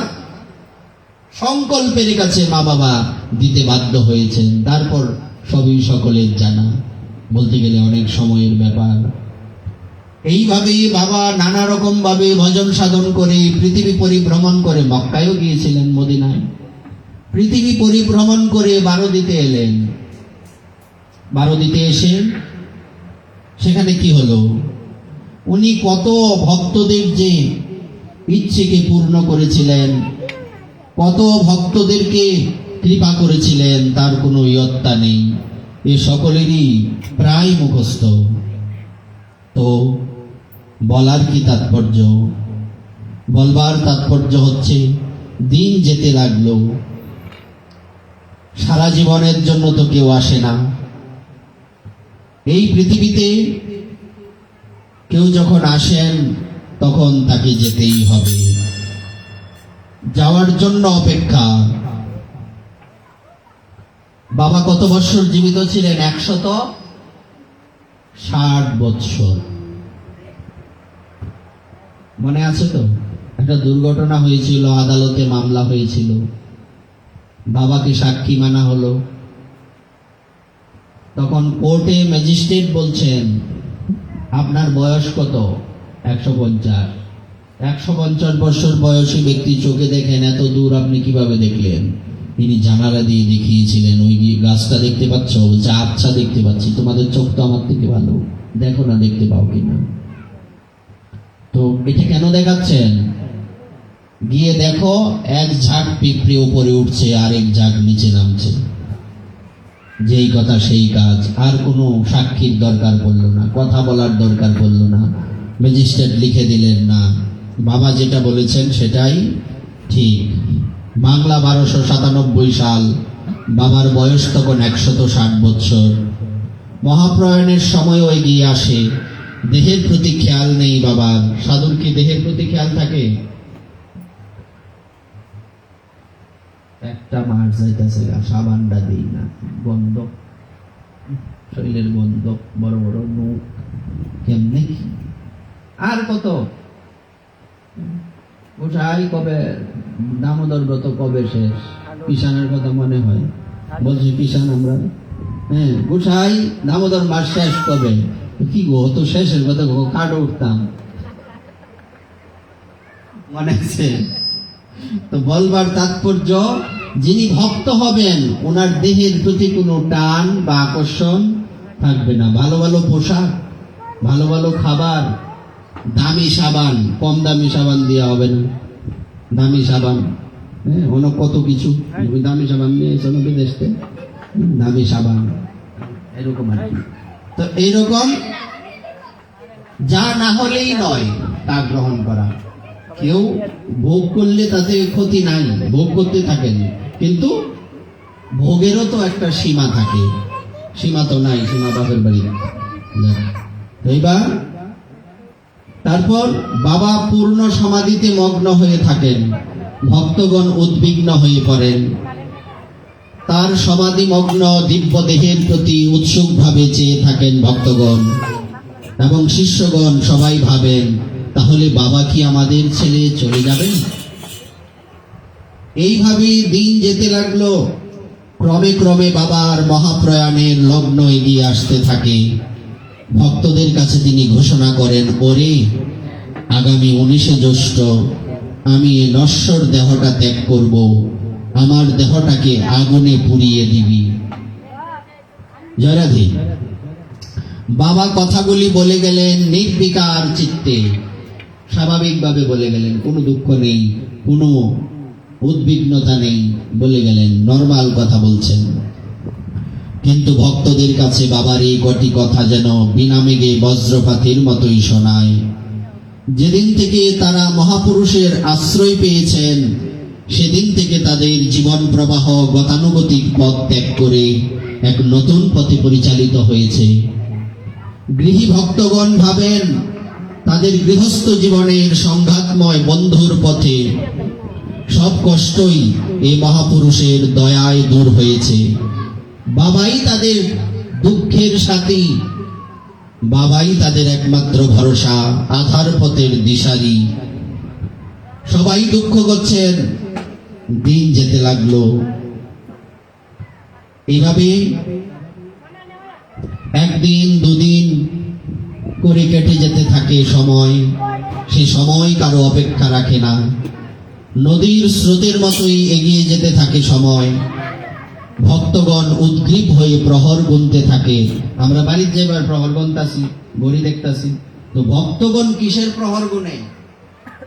সংকল্পের কাছে মা বাবা দিতে বাধ্য হয়েছেন। তারপর সবই সকলের জানা, বলতে গেলে অনেক সময়ের ব্যাপার। এইভাবেই বাবা নানা রকম ভাবে ভজন সাধন করে পৃথিবী পরিভ্রমণ করে, মক্কায়ও গিয়েছিলেন, মদিনায়। পৃথিবী পরিভ্রমণ করে বারোদিতে এলেন। বারোদিতে এসে সেখানে কি হলো? উনি কত ভক্তদের যে ইচ্ছেকে পূর্ণ করেছিলেন, কত ভক্তদেরকে কৃপা করেছিলেন, তার কোনো ইয়ত্তা নেই। এ সকলেরই প্রায় মুখস্থ। তো বলার কি তাৎপর্য? বলবার তাৎপর্য হচ্ছে দিন যেতে লাগলো, সারা জীবনের জন্য তো কেউ আসে না। এই পৃথিবীতে কেউ যখন আসেন তখন তাকে যেতেই হবে, যাওয়ার জন্য অপেক্ষা। বাবা কত বৎসর জীবিত ছিলেন? 160 বৎসর। মনে আছে তো? একটা দুর্ঘটনা হয়েছিল, আদালতে মামলা হয়েছিল, বাবাকে সাক্ষী মানা হলো। তখন কোর্টে ম্যাজিস্ট্রেট বলছেন, আপনার বয়স কত? 150। 150 বছর বয়সী ব্যক্তি চোখে দেখেন, এত দূর আপনি কিভাবে দেখলেন? তিনি জানালা দিয়ে দেখিয়েছিলেন, ওই গাছটা দেখতে পাচ্ছ? বলছে আচ্ছা দেখতে পাচ্ছি, তোমাদের চোখ তো আমার থেকে ভালো, দেখো না দেখতে পাও কিনা। তো এটা কেন দেখাচ্ছেন? গিয়ে দেখো এক ঝাঁক পিঁপড়ে উপরে উঠছে, আরেক ঝাঁক নিচে নামছে। যেই কথা সেই কাজ, আর কোনো সাক্ষীর দরকার পড়লো না, কথা বলার দরকার পড়লো না। ম্যাজিস্ট্রেট লিখে দিলেন, না, বাবা যেটা বলেছেন সেটাই ঠিক। বাংলা 1297 সাল, বাবার বয়স তখন 160 বৎসর। মহাপ্রয়াণের সময়ও এগিয়ে আসে, দেহের প্রতি খেয়াল নেই বাবার। সাধুর কি দেহের প্রতি খেয়াল থাকে? একটা মার যাইতেছে, সাবানটা দিই না, গন্ধ, শরীরের গন্ধ, বড় বড় মুখ, কেমনে কি আর কত গোসাই কবে দামোদর ব্রত কবে শেষ? কিষানের কথা মনে হয়, বলছি কিষান আমরা, হ্যাঁ গোসাই দামোদর মাস শেষ কবে? কি গো, তো শেষের কথা কাটো উঠতাম, মনে আছে? তো বলবার তাৎপর্য, যিনি ভক্ত হবেন ওনার দেহের প্রতি কোনো টান বা আকর্ষণ থাকবে না। ভালো ভালো পোশাক, ভালো ভালো খাবার, দামি সাবান, কম দামি সাবান দেওয়া হবে না। দামি সাবান, হ্যাঁ, অনেক কত কিছু, দামি সাবান নিয়ে এসে বিদেশ থেকে, দামি সাবান, এরকম আর কি। তো এইরকম যা না হলেই নয় তা গ্রহণ করা। কেউ ভোগ করলে তাতে ক্ষতি নাই, ভোগ করতে থাকেন, কিন্তু ভোগেরও তো একটা সীমা থাকে। সীমা তো নাই, সীমা বাপের বাড়ি। এইবার তারপর বাবা পূর্ণ সমাধিতে মগ্ন হয়ে থাকেন, ভক্তগণ উদ্বিগ্ন হয়ে পড়েন। তার সমাধি মগ্ন দিব্য দেহের প্রতি উৎসুক ভাবে চেয়ে থাকেন ভক্তগণ, এবং শিষ্যগণ সবাই ভাবেন, তাহলে বাবা কি আমাদের ছেড়ে চলে যাবেন? এইভাবে দিন যেতে লাগলো। ক্রমে ক্রমে বাবার মহাপ্রয়াণের লগ্ন এগিয়ে আসতে থাকে। ভক্তদের কাছে তিনি ঘোষণা করেন, ওরে, আগামী 19শে জ্যৈষ্ঠ আমি এই নশ্বর দেহটা ত্যাগ করব, আমার দেহটাকে আগুনে পুড়িয়ে দিবি। জয় রাধে। বাবা কথাগুলি বলে গেলেন নির্বিকার চিত্তে, স্বাভাবিকভাবে বলে গেলেন, কোনো দুঃখ নেই, কোনো উদ্বিগ্নতা নেই, বলে গেলেন, নর্মাল কথা বলছেন। কিন্তু ভক্তদের কাছে বাবার এই কটি কথা যেন বিনামেঘে বজ্রপাতের মতোই শোনায়। যেদিন থেকে তারা মহাপুরুষের আশ্রয় পেয়েছেন, সেদিন থেকে তাদের জীবন প্রবাহ গতানুগতিক পথ ত্যাগ করে এক নতুন পথে পরিচালিত হয়েছে। গৃহী ভক্তগণ ভাবেন, তাদের গৃহস্থ জীবনের সংঘাতময় বন্ধুর পথে সব কষ্টই এই মহাপুরুষের দয়ায় দূর হয়েছে। বাবাই তাদের দুঃখের সাথী, বাবাই তাদের একমাত্র ভরসা, আধার পথের দিশারি। সবাই দুঃখ করছেন, দিন যেতে লাগলো। এইভাবে একদিন দুদিন করে কেটে যেতে থাকে সময়। সে সময় কারো অপেক্ষা রাখে না, নদীর স্রোতের মতোই এগিয়ে যেতে থাকে সময়। ভক্তগণ উদ্গ্রীব হয়ে প্রহর গুনতে থাকে। আমরা বাড়ির যাইবার প্রহর গুনতাছি, ঘড়ি দেখতাছি, তো ভক্তগণ কিসের প্রহর গুনে?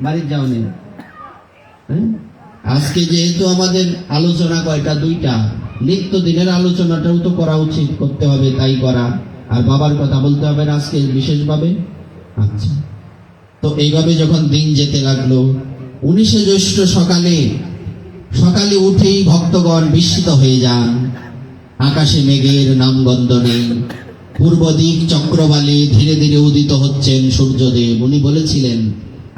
বাড়ির যাও নেই। আজকে যেহেতু আমাদের আলোচনা কয়টা? 2টা। নিত্যদিনের আলোচনাটাও তো করা উচিত, করতে হবে, তাই করা। আর বাবার কথা বলতে হবে না আজকে বিশেষভাবে। আচ্ছা, তো এইভাবে যখন দিন যেতে লাগলো, 19শে জ্যৈষ্ঠ সকালে উঠেই ভক্তগণ বিস্মিত হয়ে যান। আকাশে মেঘের নামগন্ধ নেই, পূর্ব দিক চক্রবালে ধীরে ধীরে উদিত হচ্ছেন সূর্যদেব। উনি বলেছিলেন,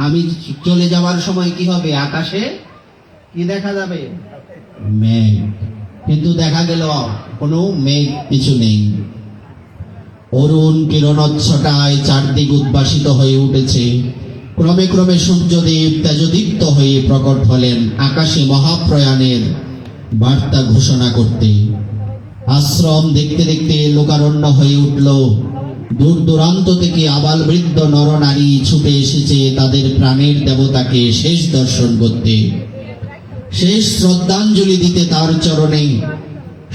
আমি চলে যাওয়ার সময় কি হবে, আকাশে কি দেখা যাবে, মেঘ। কিন্তু দেখা গেল কোনো মেঘ কিছু নেই। অরুণ কিরণোচ্ছটায় চারদিক উদ্ভাসিত হয়ে উঠেছে। ক্রমে ক্রমে সূর্যদেব তেজদীপ্ত হয়ে প্রকট হলেন আকাশে মহাপ্রয়াণের বার্তা ঘোষণা করতে। আশ্রম দেখতে দেখতে লোকারণ্য হয়ে উঠল। দূর দূরান্ত থেকে আবাল বৃদ্ধ নরনারী ছুটে এসেছে তাদের প্রাণের দেবতাকে শেষ দর্শন করতে, শেষ শ্রদ্ধাঞ্জলি দিতে তার চরণে।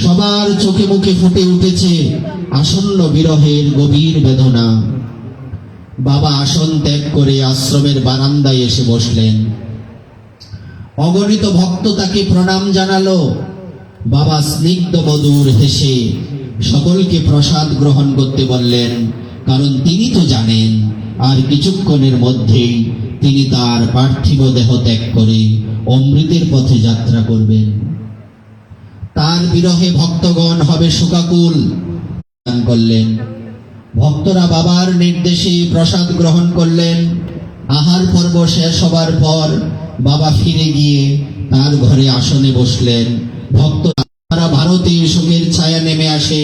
সবার চোখে মুখে ফুটে উঠেছে আসন্ন বিরহের গভীর বেদনা। বাবা আসন ত্যাগ করে আশ্রমের বারান্দায় এসে বসলেন। অগণিত ভক্ত তাকে প্রণাম জানালো। বাবা স্নিগ্ধ মধুর হেসে সকলকে প্রসাদ গ্রহণ করতে বললেন, কারণ তিনি তো জানেন আর কিছুক্ষণের মধ্যেই তিনি তার পার্থিব দেহ ত্যাগ করে অমৃতের পথে যাত্রা করবেন। তার বিরহে ভক্তগণ হবে শোকাকুল করলেন। ভক্তরা বাবার নির্দেশে প্রসাদ গ্রহণ করলেন। আহার পর্ব শেষ হবার পর বাবা ফিরে গিয়ে তার ঘরে আসনে বসলেন। ভক্তরা সারা ভারতে শোকের ছায়া নেমে আসে।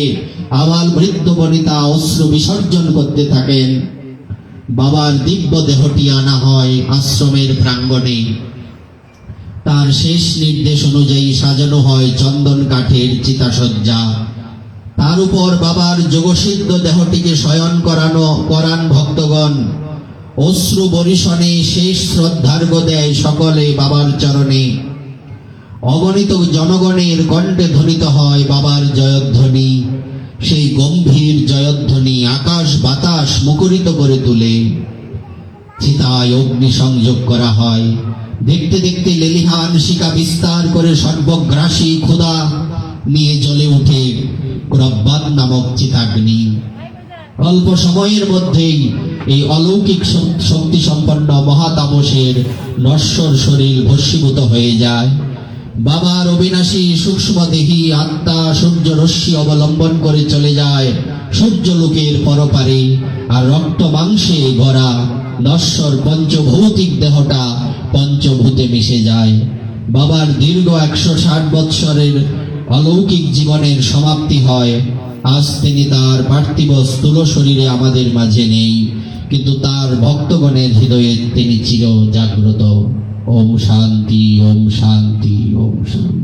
আবাল বৃদ্ধ বনিতা অশ্রু বিসর্জন করতে থাকেন। বাবার দিব্য দেহটি আনা হয় আশ্রমের প্রাঙ্গণে। তার শেষ নির্দেশ অনুযায়ী সাজানো হয় চন্দন কাঠের চিতাসজ্জা। তার উপর বাবার যোগসিদ্ধ দেহটিকে শয়ন করান ভক্তগণ। অশ্রু বরিশনে শেষ শ্রদ্ধার্ঘ্য দেয় সকলে বাবার চরণে। অগণিত জনগণের কণ্ঠে ধ্বনিত হয় বাবার জয়ধ্বনি। সেই গম্ভীর জয়ধ্বনি আকাশ বাতাস মুখরিত করে তোলে। চিতায় অগ্নি সংযোগ করা হয়। দেখতে দেখতে লেলিহান শিখা বিস্তার করে সর্বগ্রাসী ক্ষুধা নিয়ে জ্বলে ওঠে রব্বাত নামক চিতাগ্নি। অল্প সময়ের মধ্যেই এই অলৌকিক শক্তি সম্পন্ন মহাতামসের নশ্বর শরীর ভস্মীভূত হয়ে যায়। বাবার অবিনাশী সূক্ষ্মদেহী আত্মা সূর্য রশ্মি অবলম্বন করে চলে যায় সূর্যলোকের পরপারে। আর রক্ত মাংসে গড়া নশ্বর পঞ্চভৌতিক দেহটা পঞ্চভূতে মিশে যায়। বাবার দীর্ঘ 160 বৎসরের অলৌকিক জীবনের সমাপ্তি হয়। আজ তিনি তার পার্থিব স্থূল শরীরে আমাদের মাঝে নেই, কিন্তু তার ভক্তগণের হৃদয়ে তিনি চির জাগ্রত। ওম শান্তি, ওম শান্তি, ওম শান্তি।